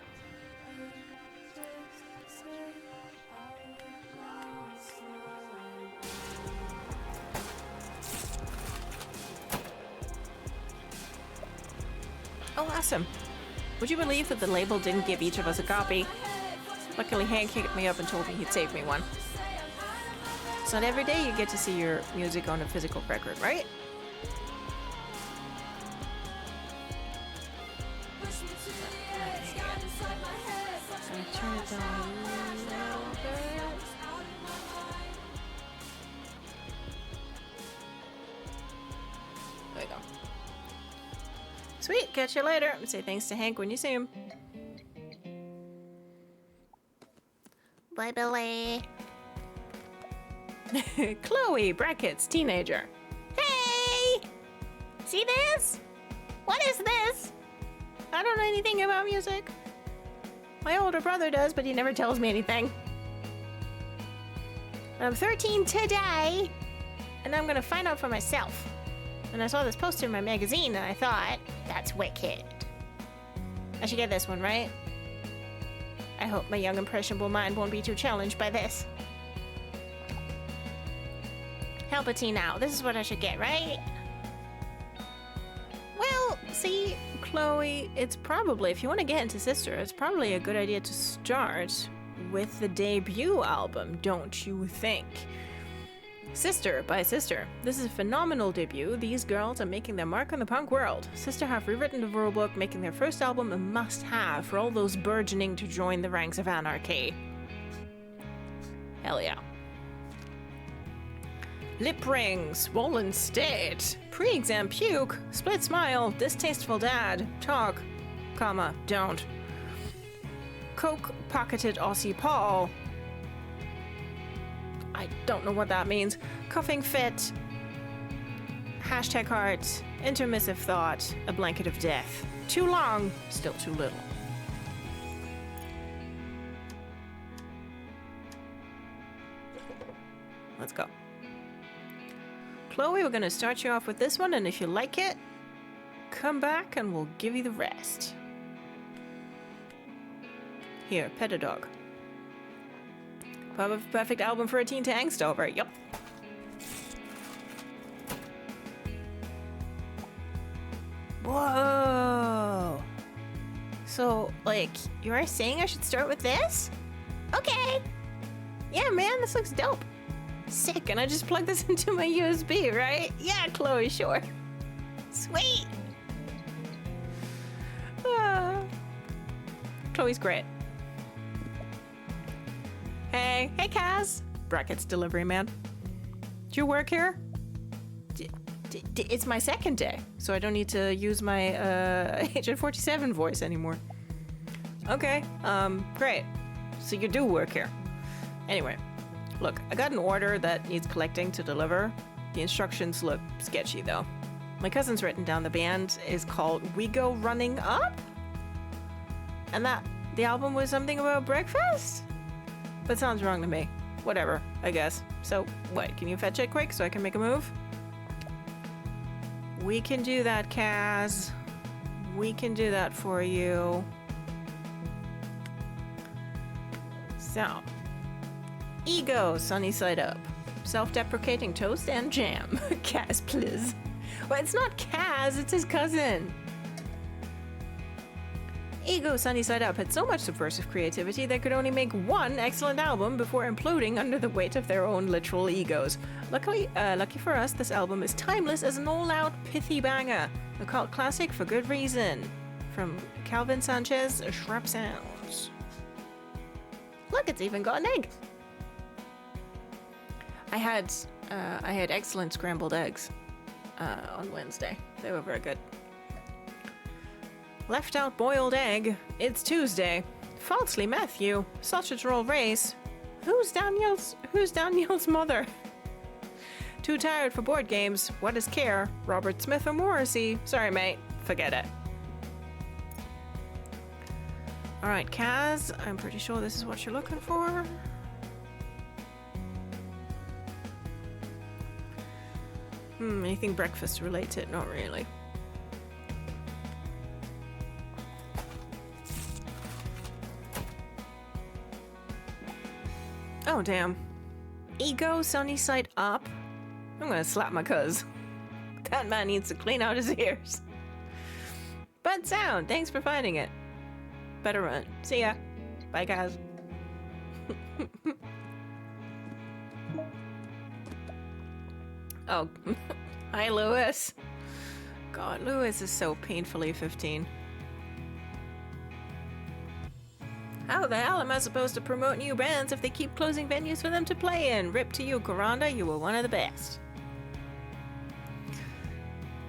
Oh, awesome. Would you believe that the label didn't give each of us a copy? Luckily, Hank hit me up and told me he'd save me one. It's not every day you get to see your music on a physical record, right? Turn it down a little bit. There we go. Sweet, catch you later. Say thanks to Hank when you see him. Bye, Billy. Chloe, brackets, teenager. Hey! See this? What is this? I don't know anything about music. My older brother does, but he never tells me anything. I'm 13 today, and I'm gonna find out for myself. And I saw this poster in my magazine, and I thought, that's wicked. I should get this one, right? I hope my young impressionable mind won't be too challenged by this. Helpity now, this is what I should get, right? Well, see, Chloe, it's probably, if you want to get into Sister, it's probably a good idea to start with the debut album, don't you think? Sister by Sister. This is a phenomenal debut. These girls are making their mark on the punk world. Sister have rewritten the rulebook, making their first album a must-have for all those burgeoning to join the ranks of anarchy. Hell yeah. Lip ring, swollen state, pre-exam puke, split smile, distasteful dad, talk, comma, don't. Coke-pocketed Aussie Paul. I don't know what that means. Coughing fit. Hashtag heart. Intermissive thought. A blanket of death. Too long. Still too little. Let's go. Chloe, we're going to start you off with this one, and if you like it, come back and we'll give you the rest. Here, pet a dog. Perfect album for a teen to angst over. Yup. Whoa. So, like, you are saying I should start with this? Okay. Yeah, man, this looks dope. Sick, and I just plug this into my USB, right? Yeah, Chloe, sure. Sweet. Chloe's great. Hey, Kaz. Brackets delivery man. Do you work here? It's my second day, so I don't need to use my Agent 47 voice anymore. Okay, great. So you do work here. Anyway, look, I got an order that needs collecting to deliver. The instructions look sketchy though. My cousin's written down the band is called We Go Running Up? And that the album was something about breakfast? That sounds wrong to me. Whatever, I guess. So, what, can you fetch it quick so I can make a move? We can do that, Kaz. We can do that for you. So, Ego, sunny side up. Self-deprecating toast and jam. Kaz, please. Well, it's not Kaz, it's his cousin. Ego Sunny Side Up had so much subversive creativity they could only make one excellent album before imploding under the weight of their own literal egos. Lucky for us, this album is timeless as an all-out pithy banger, a cult classic for good reason. From Calvin Sanchez, Shrap Sounds. Look, it's even got an egg. I had excellent scrambled eggs on Wednesday. They were very good. Left out boiled egg. It's Tuesday. Falsely Matthew. Sausage roll race. Who's Daniel's mother? Too tired for board games. What is care? Robert Smith or Morrissey? Sorry, mate. Forget it. Alright, Kaz. I'm pretty sure this is what you're looking for. Anything breakfast related? Not really. Oh, damn. Ego sunny side up? I'm gonna slap my cuz. That man needs to clean out his ears. But sound, thanks for finding it. Better run. See ya. Bye, guys. Oh, hi, Lewis. God, Lewis is so painfully 15. How the hell am I supposed to promote new bands if they keep closing venues for them to play in? Rip to you, Coranda, you were one of the best.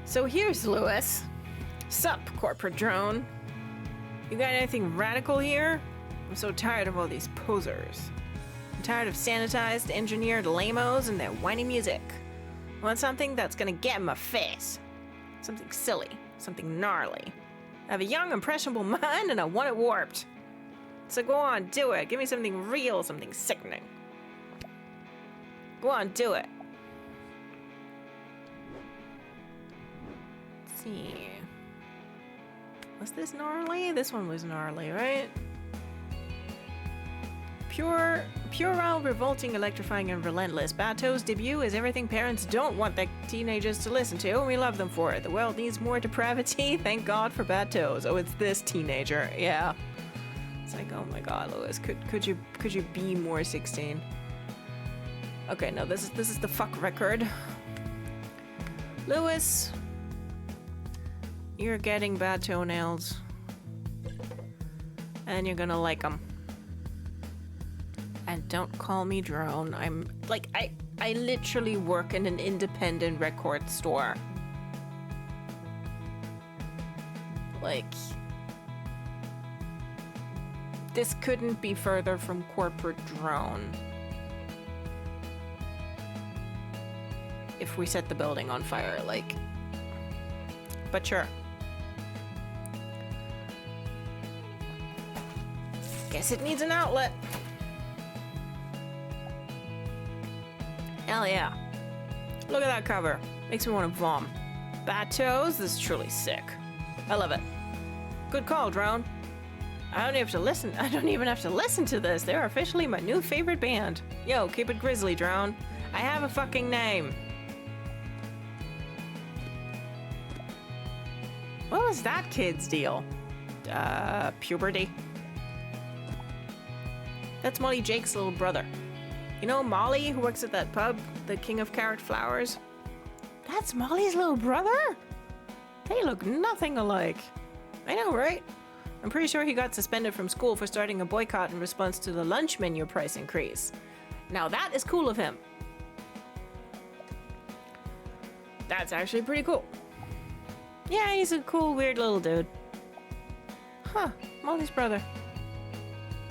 So here's Lewis. Sup, corporate drone. You got anything radical here? I'm so tired of all these posers. I'm tired of sanitized, engineered lamos and their whiny music. I want something that's gonna get in my face. Something silly, something gnarly. I have a young, impressionable mind and I want it warped. So go on, do it. Give me something real, something sickening. Go on, do it. Let's see. Was this gnarly? This one was gnarly, right? Puerile, revolting, electrifying, and relentless. Bateau's debut is everything parents don't want their teenagers to listen to, and we love them for it. The world needs more depravity. Thank God for Bateau's. Oh, it's this teenager. Yeah. It's like, oh my God, Lewis, could you be more 16? Okay, no, this is the fuck record. Lewis, you're getting bad toenails. And you're gonna like them. And don't call me drone. I'm like, I literally work in an independent record store. Like, this couldn't be further from corporate drone. If we set the building on fire, like, but sure. Guess it needs an outlet. Hell yeah. Look at that cover. Makes me want to vom. Bad toes? This is truly sick. I love it. Good call, drone. I don't even have to listen to this. They're officially my new favorite band. Yo, keep it grizzly, drone. I have a fucking name. What was that kid's deal? Puberty. That's Molly Jake's little brother. You know Molly, who works at that pub, the King of Carrot Flowers? That's Molly's little brother? They look nothing alike. I know, right? I'm pretty sure he got suspended from school for starting a boycott in response to the lunch menu price increase. Now that is cool of him. That's actually pretty cool. Yeah, he's a cool, weird little dude. Huh, Molly's brother.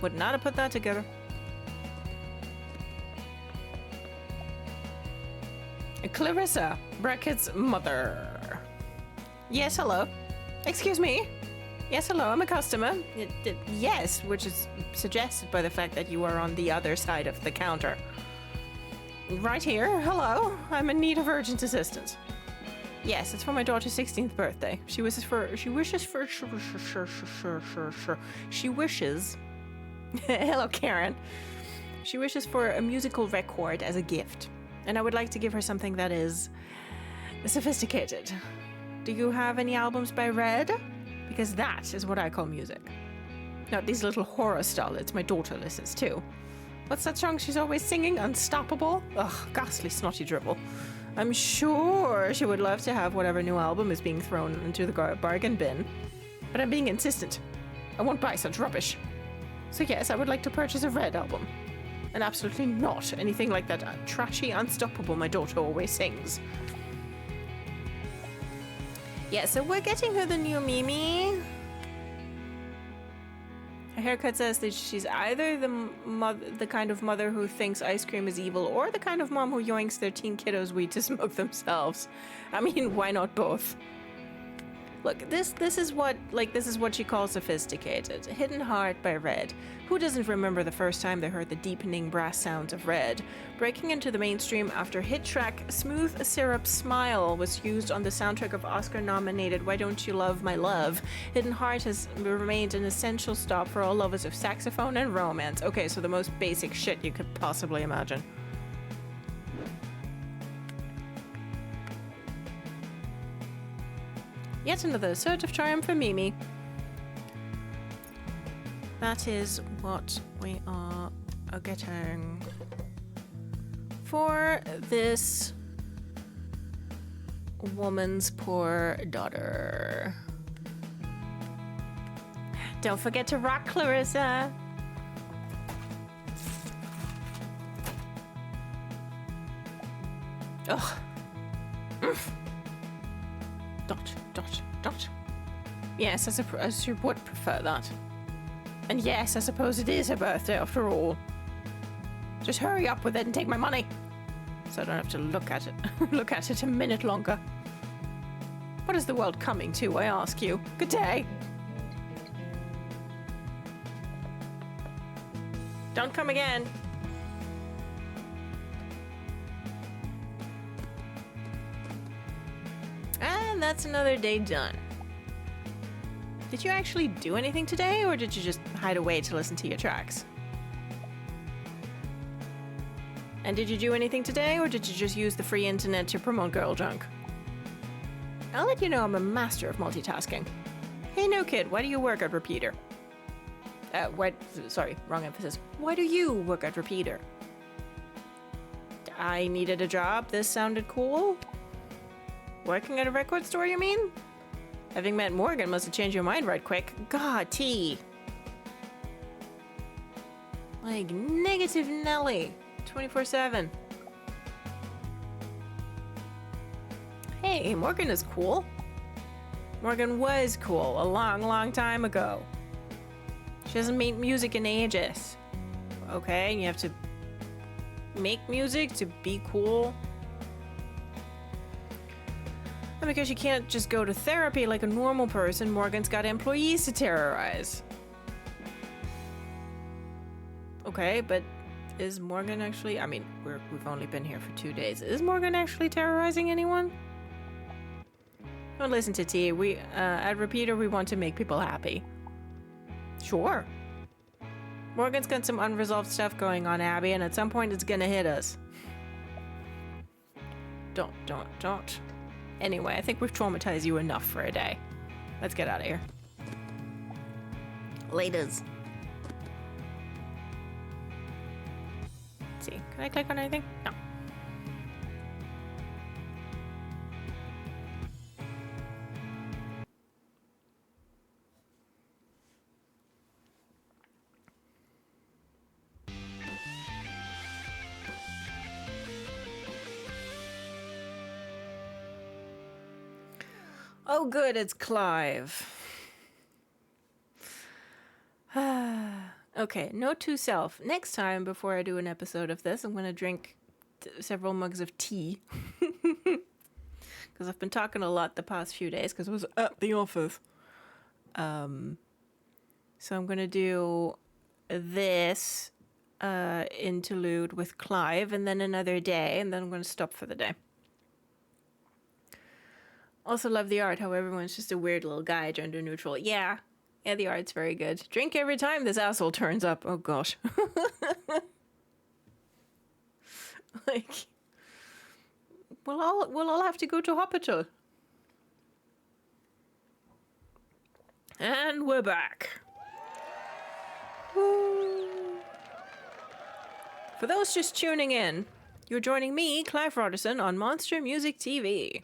Would not have put that together. Clarissa, Brackett's mother. Yes, hello. Excuse me. Yes, hello, I'm a customer. Yes, which is suggested by the fact that you are on the other side of the counter. Right here, hello. I'm in need of urgent assistance. Yes, it's for my daughter's 16th birthday. She wishes. Hello, Karen. She wishes for a musical record as a gift, and I would like to give her something that is sophisticated. Do you have any albums by Red? Because that is what I call music. Not these little horror starlets my daughter listens to. What's that song she's always singing? Unstoppable? Ugh, ghastly snotty dribble. I'm sure she would love to have whatever new album is being thrown into the bargain bin. But I'm being insistent. I won't buy such rubbish. So yes, I would like to purchase a Red album. And absolutely not anything like that trashy Unstoppable my daughter always sings. Yeah, so we're getting her the new Mimi. Her haircut says that she's either the kind of mother who thinks ice cream is evil, or the kind of mom who yoinks their teen kiddos weed to smoke themselves. I mean, why not both? Look, this is what she calls sophisticated. Hidden Heart by Red. Who doesn't remember the first time they heard the deepening brass sounds of Red? Breaking into the mainstream after hit track Smooth Syrup Smile was used on the soundtrack of Oscar-nominated Why Don't You Love My Love. Hidden Heart has remained an essential stop for all lovers of saxophone and romance. Okay, so the most basic shit you could possibly imagine. Yet another assertive triumph for Mimi. That is what we are getting for this woman's poor daughter. Don't forget to rock, Clarissa. Ugh. Dot. Yes, I would prefer that. And yes, I suppose it is her birthday after all. Just hurry up with it and take my money, so I don't have to look at it a minute longer. What is the world coming to, I ask you? Good day. Don't come again. And that's another day done. Did you actually do anything today, or did you just hide away to listen to your tracks? And did you do anything today, or did you just use the free internet to promote girl junk? I'll let you know I'm a master of multitasking. Hey, no kid, why do you work at Repeater? Sorry, wrong emphasis. Why do you work at Repeater? I needed a job. This sounded cool. Working at a record store, you mean? Having met Morgan must have changed your mind right quick. God, T. Like, negative Nelly. 24/7. Hey, Morgan is cool. Morgan was cool a long, long time ago. She hasn't made music in ages. Okay, you have to make music to be cool. And because you can't just go to therapy like a normal person, Morgan's got employees to terrorize. Okay, but is Morgan actually... I mean, we've only been here for 2 days. Is Morgan actually terrorizing anyone? Don't listen to T. At Repeater, we want to make people happy. Sure. Morgan's got some unresolved stuff going on, Abby, and at some point it's gonna hit us. Don't. Anyway, I think we've traumatized you enough for a day. Let's get out of here. Laters. Let's see, can I click on anything? No. Oh, good, it's Clive. Okay, note to self. Next time, before I do an episode of this, I'm going to drink several mugs of tea. Because I've been talking a lot the past few days, because I was at the office. So I'm going to do this interlude with Clive, and then another day, and then I'm going to stop for the day. Also love the art, how everyone's just a weird little guy, gender neutral. Yeah, the art's very good. Drink every time this asshole turns up. Oh gosh. Like, we'll all have to go to hospital. And we're back. Woo. For those just tuning in, you're joining me, Clive Roderson, on Monster Music TV.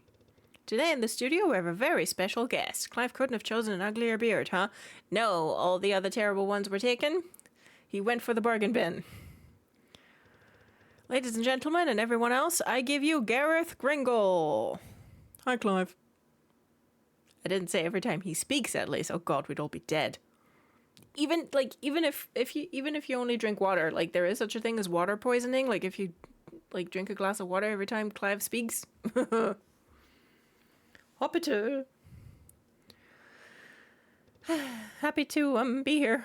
Today in the studio, we have a very special guest. Clive couldn't have chosen an uglier beard, huh? No, all the other terrible ones were taken. He went for the bargain bin. Ladies and gentlemen, and everyone else, I give you Gareth Gringle. Hi, Clive. I didn't say every time he speaks, at least. Oh God, we'd all be dead. Even if you only drink water, like there is such a thing as water poisoning. Like if you drink a glass of water every time Clive speaks. Hoppiter. Happy to be here.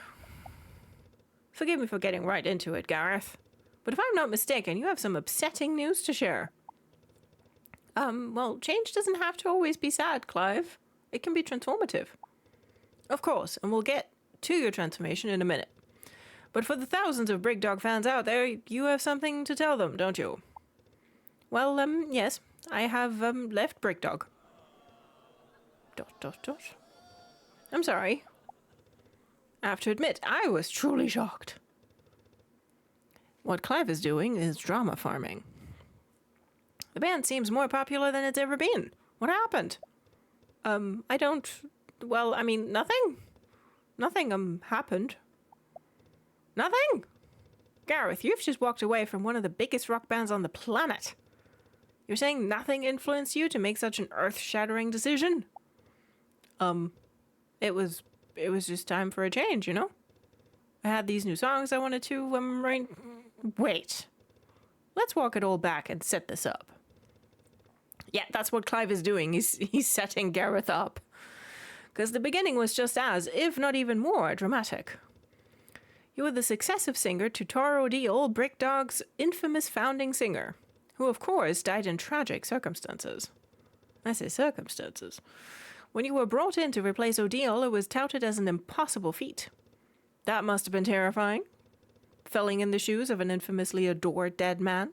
Forgive me for getting right into it, Gareth. But if I'm not mistaken, you have some upsetting news to share. Well, change doesn't have to always be sad, Clive. It can be transformative. Of course, and we'll get to your transformation in a minute. But for the thousands of Brigdog fans out there, you have something to tell them, don't you? Well, yes, I have left Brigdog. ... I'm sorry. I have to admit, I was truly shocked. What Clive is doing is drama farming. The band seems more popular than it's ever been. What happened? Nothing. Nothing, happened. Nothing? Gareth, you've just walked away from one of the biggest rock bands on the planet. You're saying nothing influenced you to make such an earth-shattering decision? It was just time for a change, you know? I had these new songs I wanted to, write. Wait. Let's walk it all back and set this up. Yeah, that's what Clive is doing. He's setting Gareth up. Because the beginning was just as, if not even more, dramatic. You were the successive singer to Tara O'Deal, Brigdog's infamous founding singer, who of course died in tragic circumstances. I say circumstances. When you were brought in to replace O'Deal, it was touted as an impossible feat. That must have been terrifying. Filling in the shoes of an infamously adored dead man.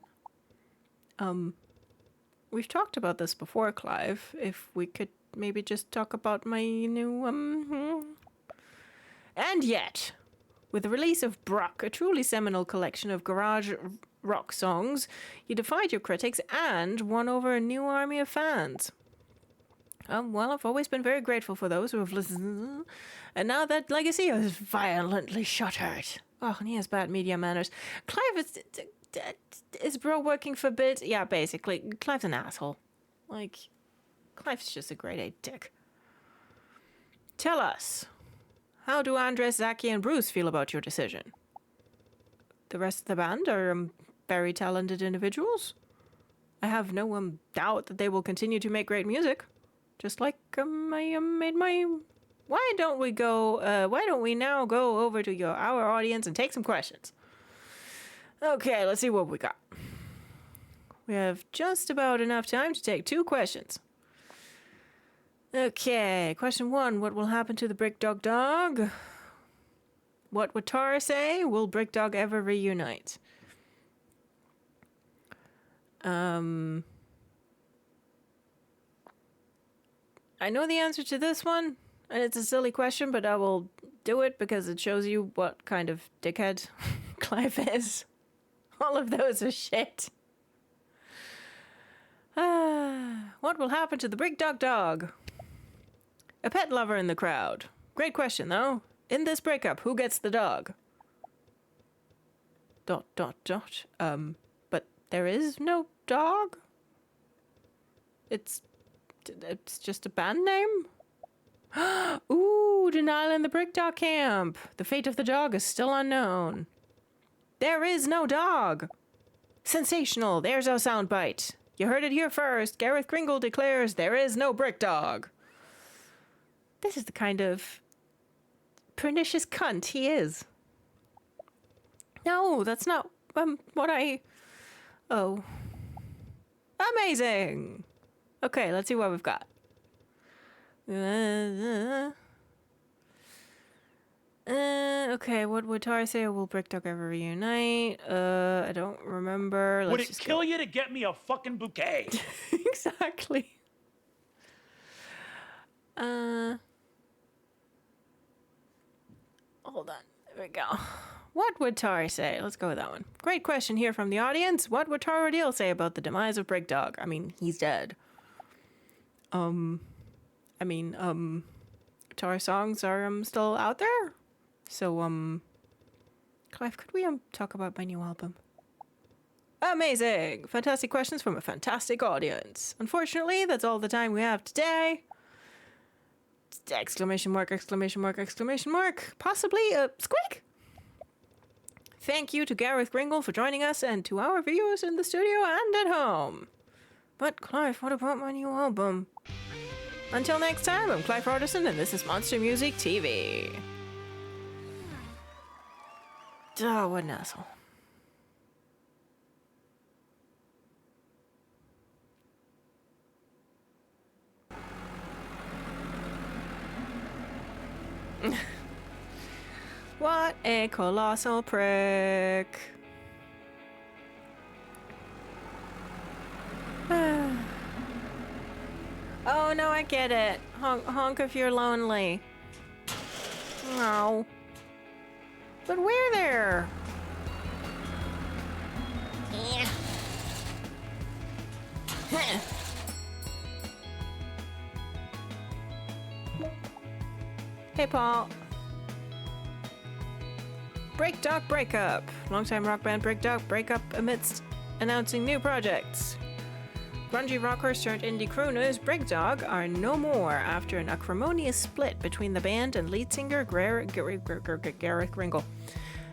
We've talked about this before, Clive. If we could maybe just talk about my new, And yet, with the release of Brock, a truly seminal collection of garage rock songs, you defied your critics and won over a new army of fans. Well, I've always been very grateful for those who have listened, and now that legacy is violently shattered. Oh, and he has bad media manners. Clive is bro working for bit? Yeah, basically. Clive's an asshole. Like, Clive's just a grade A dick. Tell us, how do Andres, Zaki, and Bruce feel about your decision? The rest of the band are very talented individuals. I have no doubt that they will continue to make great music. Just like I made my... Why don't we now go over to our audience and take some questions? Okay, let's see what we got. We have just about enough time to take 2 questions. Okay, question 1. What will happen to the Brick Dog dog? What would Tara say? Will Brick Dog ever reunite? I know the answer to this one, and it's a silly question, but I will do it because it shows you what kind of dickhead Clive is. All of those are shit. What will happen to the Brick Dog dog? A pet lover in the crowd. Great question, though. In this breakup, who gets the dog? ... But there is no dog? It's just a band name? Ooh, denial in the Brick Dog camp. The fate of the dog is still unknown. There is no dog. Sensational. There's our soundbite. You heard it here first. Gareth Kringle declares there is no Brick Dog. This is the kind of pernicious cunt he is. No, that's not what I... Oh. Amazing! Okay, let's see what we've got. Okay, what would Tara say? Will Brick Dog ever reunite? I don't remember. Would it kill you to get me a fucking bouquet? Exactly. Hold on. There we go. What would Tara say? Let's go with that one. Great question here from the audience. What would Tara Deal say about the demise of Brick Dog? I mean, he's dead. Tara songs are still out there. So, Clive, could we talk about my new album? Amazing! Fantastic questions from a fantastic audience. Unfortunately, that's all the time we have today. Exclamation mark, exclamation mark, exclamation mark. Possibly a squeak. Thank you to Gareth Kringle for joining us and to our viewers in the studio and at home. But Clive, what about my new album? Until next time, I'm Clive Hardison and this is Monster Music TV. Oh, what an asshole. What a colossal prick. Oh no, I get it. Honk if you're lonely. No. But we're there. Yeah. Hey, Paul. Brick Dog breakup. Longtime rock band Brick Dog breakup amidst announcing new projects. Grungy rockers turned indie crooners Brick Dog are no more after an acrimonious split between the band and lead singer Gareth Kringle.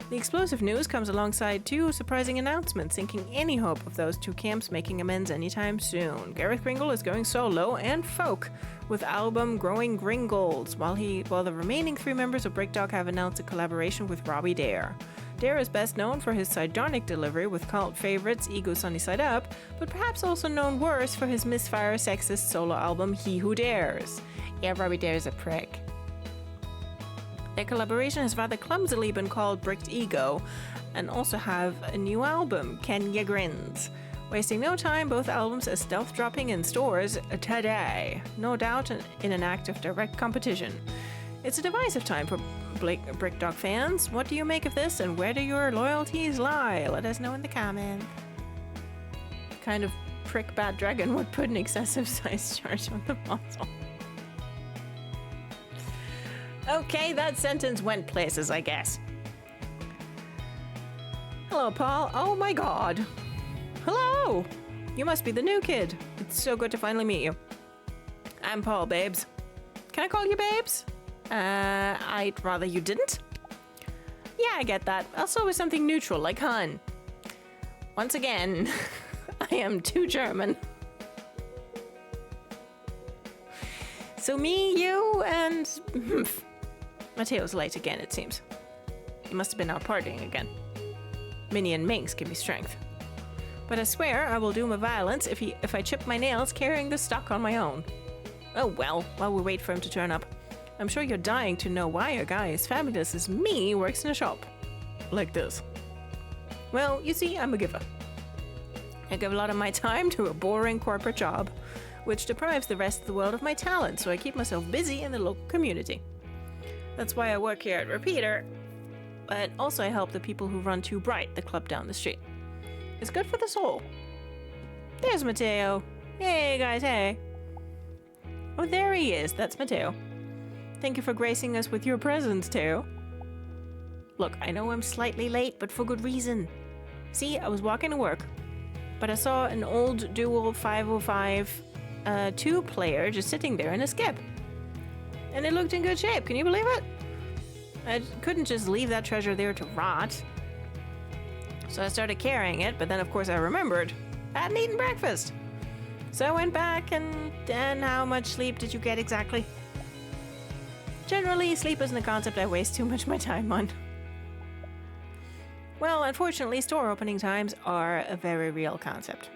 The explosive news comes alongside 2 surprising announcements, sinking any hope of those 2 camps making amends anytime soon. Gareth Kringle is going solo and folk with album Growing Gringolds, while the remaining 3 members of Brick Dog have announced a collaboration with Robbie Dare. Dare is best known for his sardonic delivery with cult favorites Ego Sunny Side Up, but perhaps also known worse for his misfire sexist solo album He Who Dares. Yeah, Robbie Dare's a prick. Their collaboration has rather clumsily been called Bricked Ego, and also have a new album, Kenya Grins. Wasting no time, both albums are stealth dropping in stores today, no doubt in an act of direct competition. It's a divisive time for Brick Dog fans. What do you make of this, and where do your loyalties lie? Let us know in the comments. Kind of prick Bad Dragon would put an excessive size charge on the bottle. Okay, that sentence went places, I guess. Hello, Paul. Oh my god. Hello! You must be the new kid. It's so good to finally meet you. I'm Paul, babes. Can I call you babes? I'd rather you didn't. Yeah, I get that. Also with something neutral, like hun. Once again, I am too German. So me, you, and... Mateo's late again, it seems. He must have been out partying again. Minnie and Minx give me strength. But I swear I will do him a violence if I chip my nails carrying the stock on my own. Oh well, while we wait for him to turn up. I'm sure you're dying to know why a guy as fabulous as me works in a shop. Like this. Well, you see, I'm a giver. I give a lot of my time to a boring corporate job, which deprives the rest of the world of my talent, so I keep myself busy in the local community. That's why I work here at Repeater, but also I help the people who run Too Bright, the club down the street. It's good for the soul. There's Mateo. Hey guys, hey. Oh, there he is. That's Mateo. Thank you for gracing us with your presence, Teo. Look, I know I'm slightly late, but for good reason. See, I was walking to work, but I saw an old Dual 505 2-player just sitting there in a skip. And it looked in good shape. Can you believe it? I couldn't just leave that treasure there to rot. So I started carrying it, but then of course I remembered I hadn't eaten breakfast. So I went back and how much sleep did you get exactly? Generally, sleep isn't a concept I waste too much of my time on. Well, unfortunately, store opening times are a very real concept.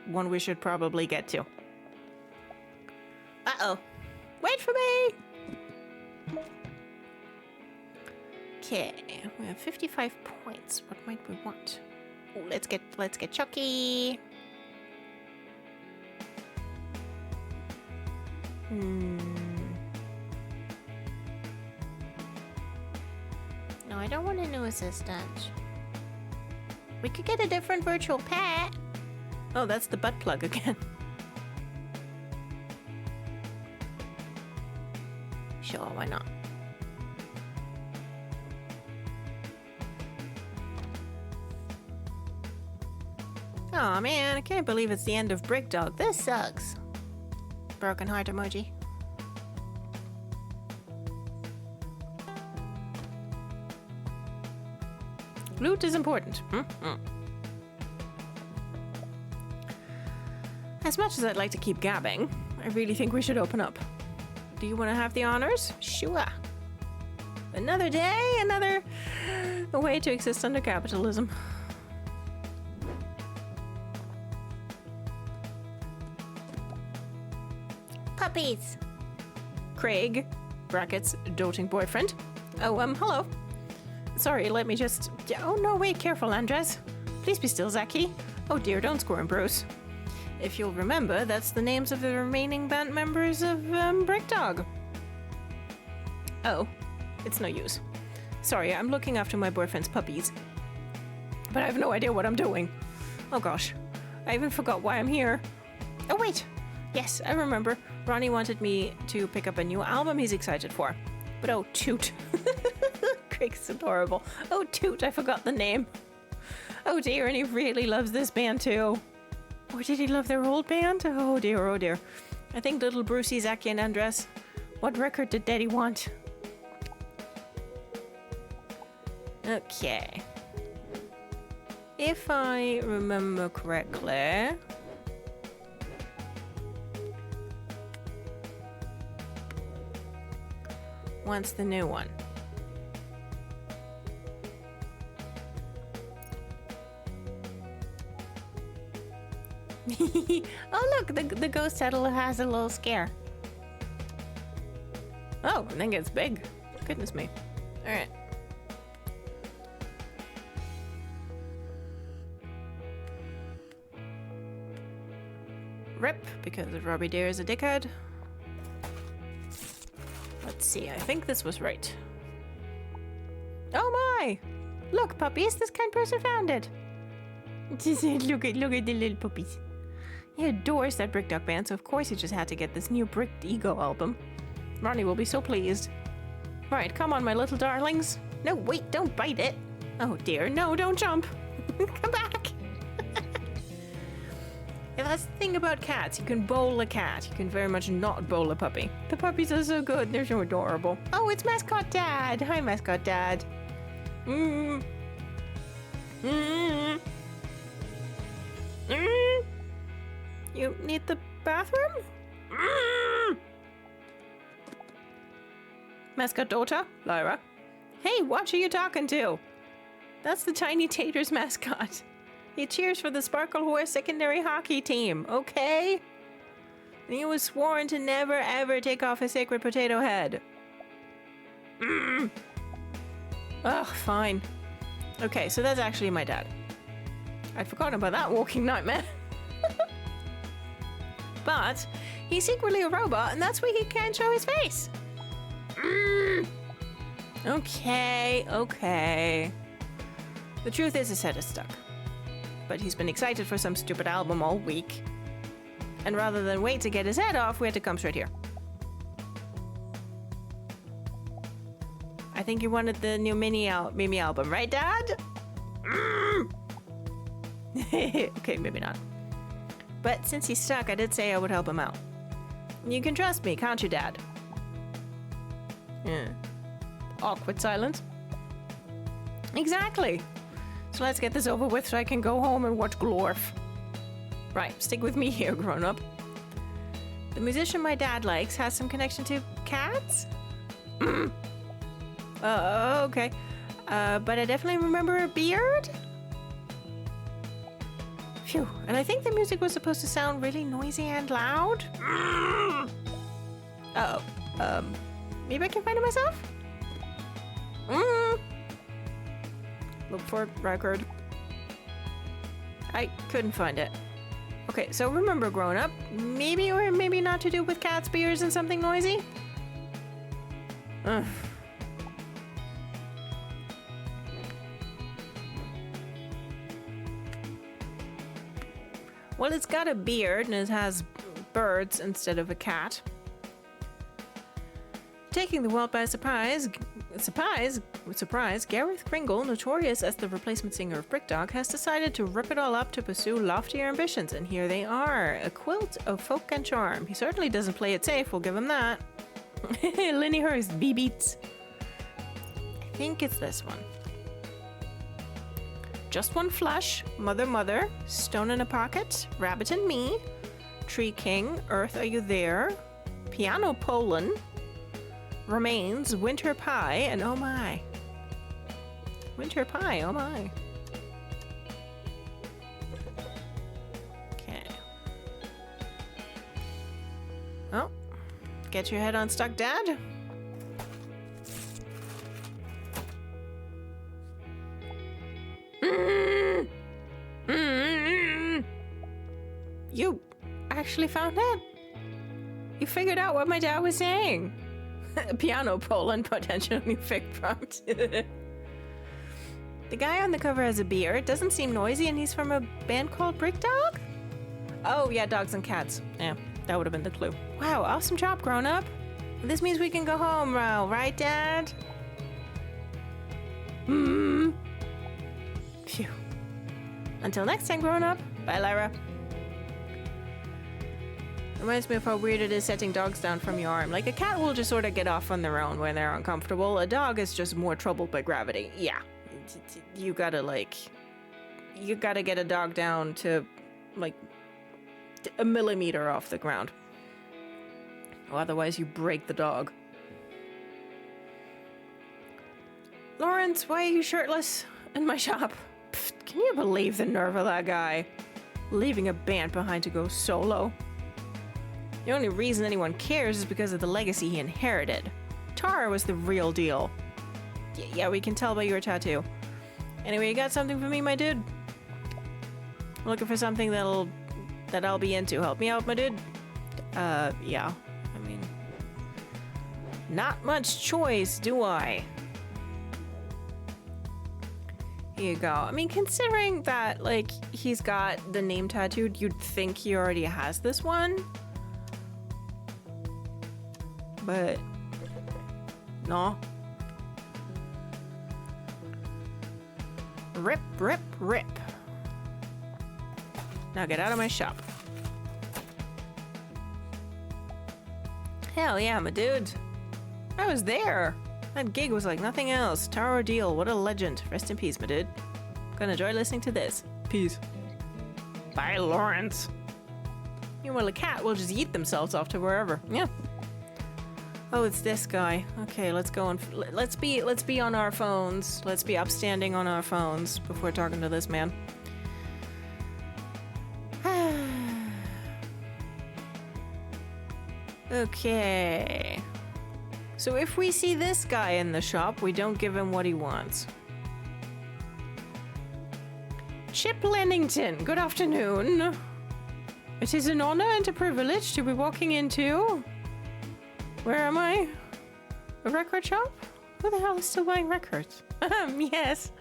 One we should probably get to. Uh-oh. Wait for me! Okay, we have 55 points. What might we want? Ooh, let's get Chucky. No, I don't want a new assistant. We could get a different virtual pet. Oh, that's the butt plug again. Sure, why not? Aw, man, I can't believe it's the end of Brick Dog. This sucks. Broken heart emoji. Loot is important. As much as I'd like to keep gabbing, I really think we should open up. Do you want to have the honors? Sure. Another day, another way to exist under capitalism. Puppies. Craig, brackets, doting boyfriend. Oh, hello. Sorry, let me just... Oh, no, wait, careful, Andres. Please be still, Zaki. Oh dear, don't squirm, Bruce. If you'll remember, that's the names of the remaining band members of, Brick Dog. Oh, it's no use. Sorry, I'm looking after my boyfriend's puppies. But I have no idea what I'm doing. Oh gosh, I even forgot why I'm here. Oh wait, yes, I remember. Ronnie wanted me to pick up a new album he's excited for. But oh, toot. Craig's adorable. Oh, toot, I forgot the name. Oh dear, and he really loves this band too. Or did he love their old band? Oh dear, oh dear. I think little Brucey, Zaki, and Andres. What record did Daddy want? Okay. If I remember correctly... What's the new one? Oh look, the ghost saddle has a little scare. Oh, and then gets big. Goodness me. Alright. Rip, because Robbie Deere is a dickhead. Let's Let's see, I think this was right. Oh my! Look, puppies, this kind person found it. look at the little puppies. He adores that Brick Dog band, so of course he just had to get this new Bricked Ego album. Ronnie will be so pleased. Right, come on, my little darlings. No, wait, don't bite it. Oh dear, no, don't jump. Come back. Yeah, that's the thing about cats. You can bowl a cat. You can very much not bowl a puppy. The puppies are so good. They're so adorable. Oh, it's Mascot Dad. Hi, Mascot Dad. Mm. Mm. Mm. You need the bathroom? Mm. Mascot daughter, Lyra. Hey, what are you talking to? That's the Tiny Taters mascot. He cheers for the Sparkle Horse secondary hockey team, okay? And he was sworn to never ever take off his sacred potato head. Mm. Ugh, fine. Okay, so that's actually my dad. I'd forgotten about that walking nightmare. But he's secretly a robot, and that's why he can't show his face. Mm. Okay. The truth is his head is stuck. But he's been excited for some stupid album all week. And rather than wait to get his head off, we had to come straight here. I think you wanted the new Mimi album, right, Dad? Mm. Okay, maybe not. But since he's stuck, I did say I would help him out. You can trust me, can't you, Dad? Yeah. Awkward silence. Exactly. So let's get this over with so I can go home and watch Glorf. Right, stick with me here, grown-up. The musician my dad likes has some connection to cats? Okay. But I definitely remember a beard? Phew, and I think the music was supposed to sound really noisy and loud. Maybe I can find it myself? Look for record. I couldn't find it. Okay, so remember growing up, maybe or maybe not to do with cats, beers, and something noisy? Ugh. Well, it's got a beard and it has birds instead of a cat. Taking the world by surprise, Gareth Kringle, notorious as the replacement singer of Brick Dog, has decided to rip it all up to pursue loftier ambitions, and here they are, a quilt of folk and charm. He certainly doesn't play it safe, we'll give him that. Linny Hurst, B-Beats. I think it's this one. Just One Flush, Mother, Stone in a Pocket, Rabbit and Me, Tree King, Earth Are You There, Piano Poland, Remains, Winter Pie, and oh my. Winter Pie, oh my. Okay. Oh, get your head unstuck, Dad. You actually found it? You figured out what my dad was saying. Piano Poland, potentially fake prompt. The guy on the cover has a beard, doesn't seem noisy, and he's from a band called Brick Dog? Oh, yeah, dogs and cats. Yeah, that would have been the clue. Wow, awesome job, grown-up. This means we can go home now, right, Dad? Phew. Until next time, grown-up. Bye, Lyra. Reminds me of how weird it is setting dogs down from your arm. Like, a cat will just sort of get off on their own when they're uncomfortable. A dog is just more troubled by gravity. Yeah. You gotta get a dog down to, like, a millimeter off the ground. Otherwise, you break the dog. Lawrence, why are you shirtless in my shop? Pfft, can you believe the nerve of that guy? Leaving a band behind to go solo. The only reason anyone cares is because of the legacy he inherited. Tara was the real deal. Yeah, we can tell by your tattoo. Anyway, you got something for me, my dude? I'm looking for something that I'll be into. Help me out, my dude. Yeah. I mean, Not much choice, do I? Here you go. I mean, considering that, like, he's got the name tattooed, you'd think he already has this one. But no. Rip, rip, rip. Now get out of my shop. Hell yeah, my dude. I was there. That gig was like nothing else. Taro Deal, what a legend. Rest in peace, my dude. Gonna enjoy listening to this. Peace. Bye, Lawrence. Meanwhile, a cat will just eat themselves off to wherever. Yeah. Oh, it's this guy. Okay, let's go on. Let's be on our phones. Let's be upstanding on our phones before talking to this man. Okay. So if we see this guy in the shop, we don't give him what he wants. Chip Lennington, good afternoon. It is an honor and a privilege to be walking into... Where am I? A record shop? Who the hell is still buying records? Yes.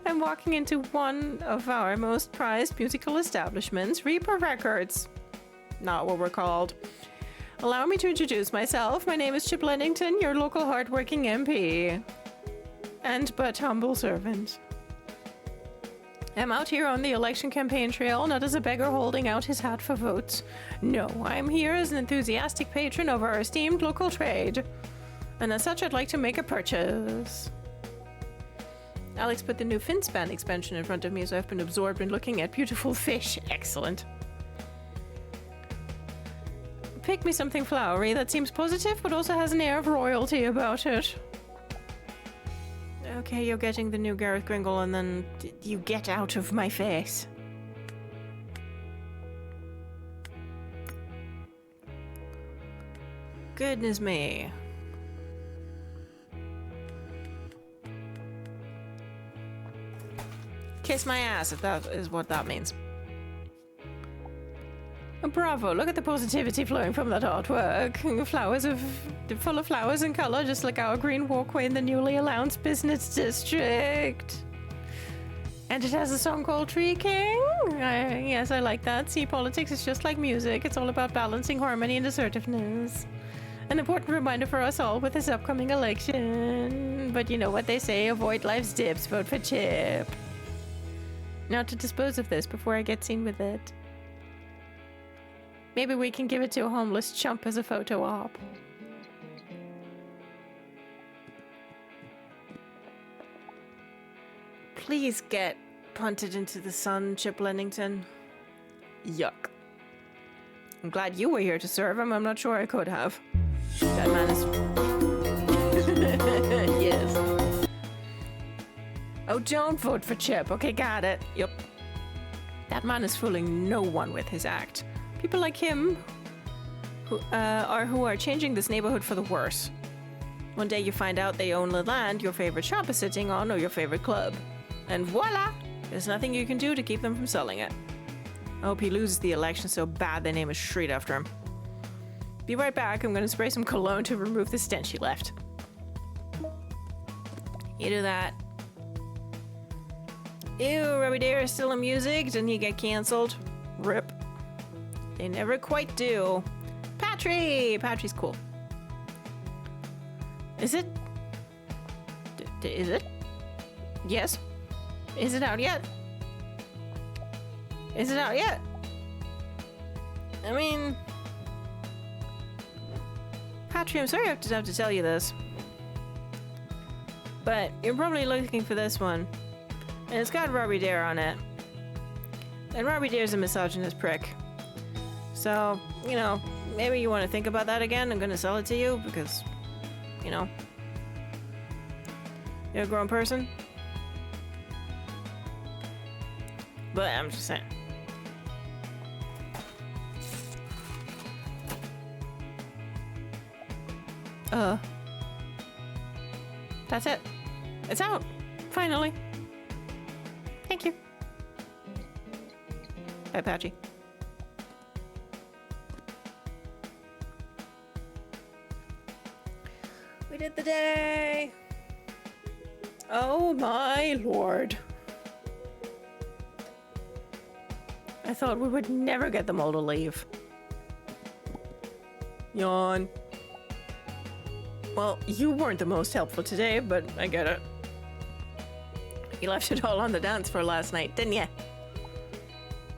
I'm walking into one of our most prized musical establishments, Reaper Records. Not what we're called. Allow me to introduce myself. My name is Chip Lennington, your local hardworking MP. And but humble servant. I'm out here on the election campaign trail, not as a beggar holding out his hat for votes. No, I'm here as an enthusiastic patron of our esteemed local trade. And as such, I'd like to make a purchase. Alex put the new Finspan expansion in front of me, so I've been absorbed in looking at beautiful fish. Excellent. Pick me something flowery that seems positive, but also has an air of royalty about it. Okay, you're getting the new Gareth Gringle, and then you get out of my face. Goodness me. Kiss my ass, if that is what that means. Bravo, look at the positivity flowing from that artwork. Full of flowers and color, just like our green walkway in the newly announced business district. And it has a song called Tree King. Yes, I like that. See, politics is just like music. It's all about balancing harmony and assertiveness. An important reminder for us all with this upcoming election. But you know what they say, avoid life's dips, vote for Chip. Now to dispose of this before I get seen with it. Maybe we can give it to a homeless chump as a photo op. Please get punted into the sun, Chip Lennington. Yuck. I'm glad you were here to serve him. I'm not sure I could have. That man is... Yes. Oh, don't vote for Chip. Okay, got it. Yup. That man is fooling no one with his act. People like him who are changing this neighborhood for the worse. One day you find out they own the land your favorite shop is sitting on or your favorite club. And voila! There's nothing you can do to keep them from selling it. I hope he loses the election so bad they name a street after him. Be right back. I'm going to spray some cologne to remove the stench he left. You do that. Ew, Robbie Dare is still in music. Didn't he get cancelled? Rip. They never quite do. Patry! Patry's cool. Is it? Is it? Yes. Is it out yet? Is it out yet? I mean... Patry, I'm sorry I have to tell you this. But you're probably looking for this one. And it's got Robbie Dare on it. And Robbie Dare's a misogynist prick. So, you know, maybe you want to think about that again. I'm going to sell it to you because, you know, you're a grown person. But I'm just saying. That's it. It's out. Finally. Thank you. Bye, Patchy. did the day! Oh my lord. I thought we would never get them all to leave. Yawn. Well, you weren't the most helpful today, but I get it. You left it all on the dance floor last night, didn't you?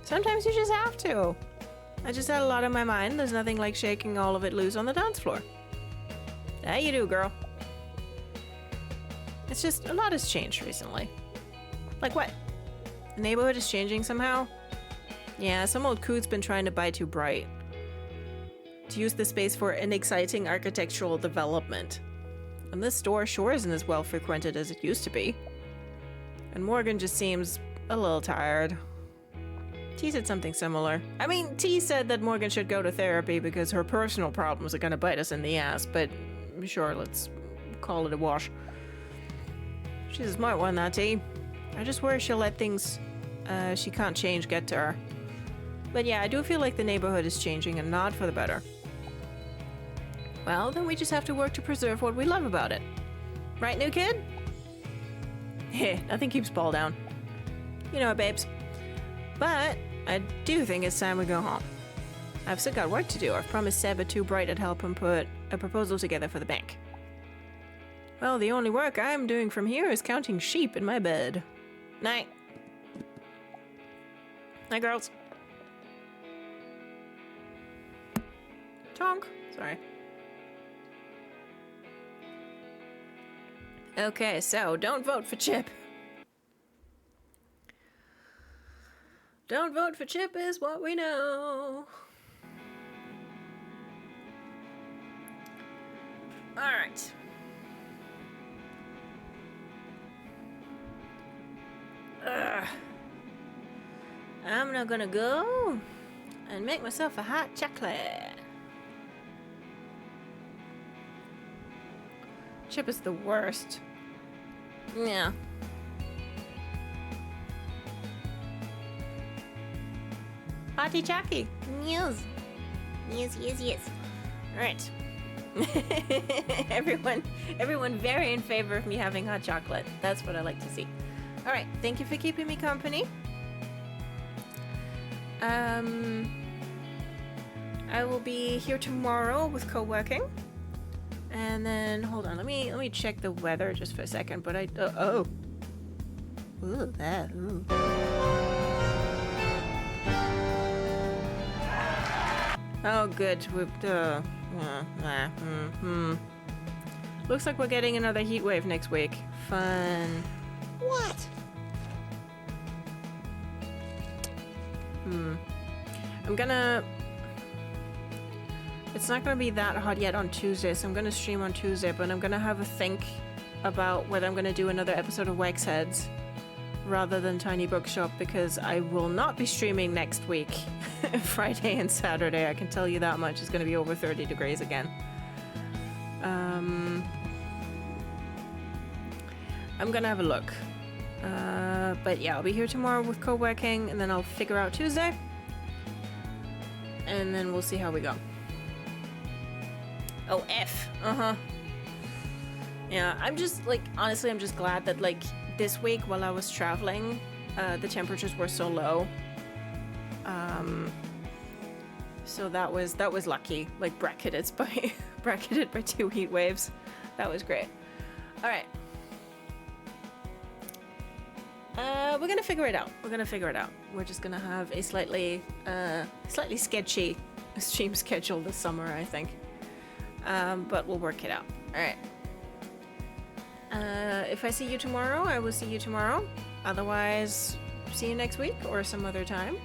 Sometimes you just have to. I just had a lot on my mind. There's nothing like shaking all of it loose on the dance floor. There you do, girl. It's just, a lot has changed recently. Like what? The neighborhood is changing somehow? Yeah, some old coot's been trying to buy too bright. To use the space for an exciting architectural development. And this store sure isn't as well frequented as it used to be. And Morgan just seems a little tired. T said something similar. I mean, T said that Morgan should go to therapy because her personal problems are gonna bite us in the ass, but sure, let's call it a wash. She's a smart one, that T. I just worry she'll let things she can't change get to her. But yeah, I do feel like the neighborhood is changing and not for the better. Well, then we just have to work to preserve what we love about it. Right, new kid? Heh, nothing keeps ball down. You know it, babes. But I do think it's time we go home. I've still got work to do. I've promised Seb at Too Bright I'd help him put a proposal together for the bank. Well, the only work I'm doing from here is counting sheep in my bed. Night. Night, girls. Tonk. Sorry. Okay, so don't vote for Chip. Don't vote for Chip is what we know. Alright. I'm now gonna go and make myself a hot chocolate. Chip is the worst. Yeah. Hotty chocky. Yes. Yes, yes, yes. Alright. everyone very in favor of me having hot chocolate. That's what I like to see. Alright, thank you for keeping me company. I will be here tomorrow with co-working. And then hold on, let me check the weather just for a second, but ooh, that. Ooh. Oh, good. Looks like we're getting another heat wave next week. Fun. What? It's not gonna be that hot yet on Tuesday, so I'm gonna stream on Tuesday, but I'm gonna have a think about whether I'm gonna do another episode of Wax Heads rather than Tiny Bookshop, because I will not be streaming next week. Friday and Saturday, I can tell you that much. It's gonna be over 30 degrees again. I'm gonna have a look. But yeah, I'll be here tomorrow with co-working, and then I'll figure out Tuesday. And then we'll see how we go. Oh, F. Uh-huh. Yeah, I'm just, like, honestly, I'm just glad that, like, this week while I was traveling, the temperatures were so low. So that was lucky, like, bracketed by 2 heat waves. That was great. All right. We're gonna figure it out. We're just gonna have a slightly sketchy stream schedule this summer, I think. But we'll work it out. All right. If I see you tomorrow, I will see you tomorrow. Otherwise, see you next week or some other time.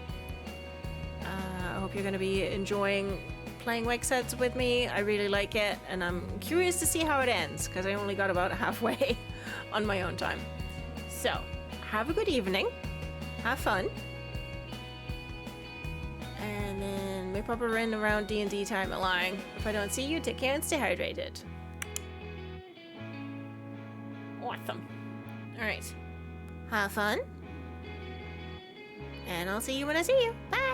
I hope you're gonna be enjoying playing Wax Heads with me. I really like it, and I'm curious to see how it ends, because I only got about halfway on my own time. So, have a good evening. Have fun. And then may pop in around D&D time at Lying. If I don't see you, take care and stay hydrated. Awesome. Alright. Have fun. And I'll see you when I see you. Bye!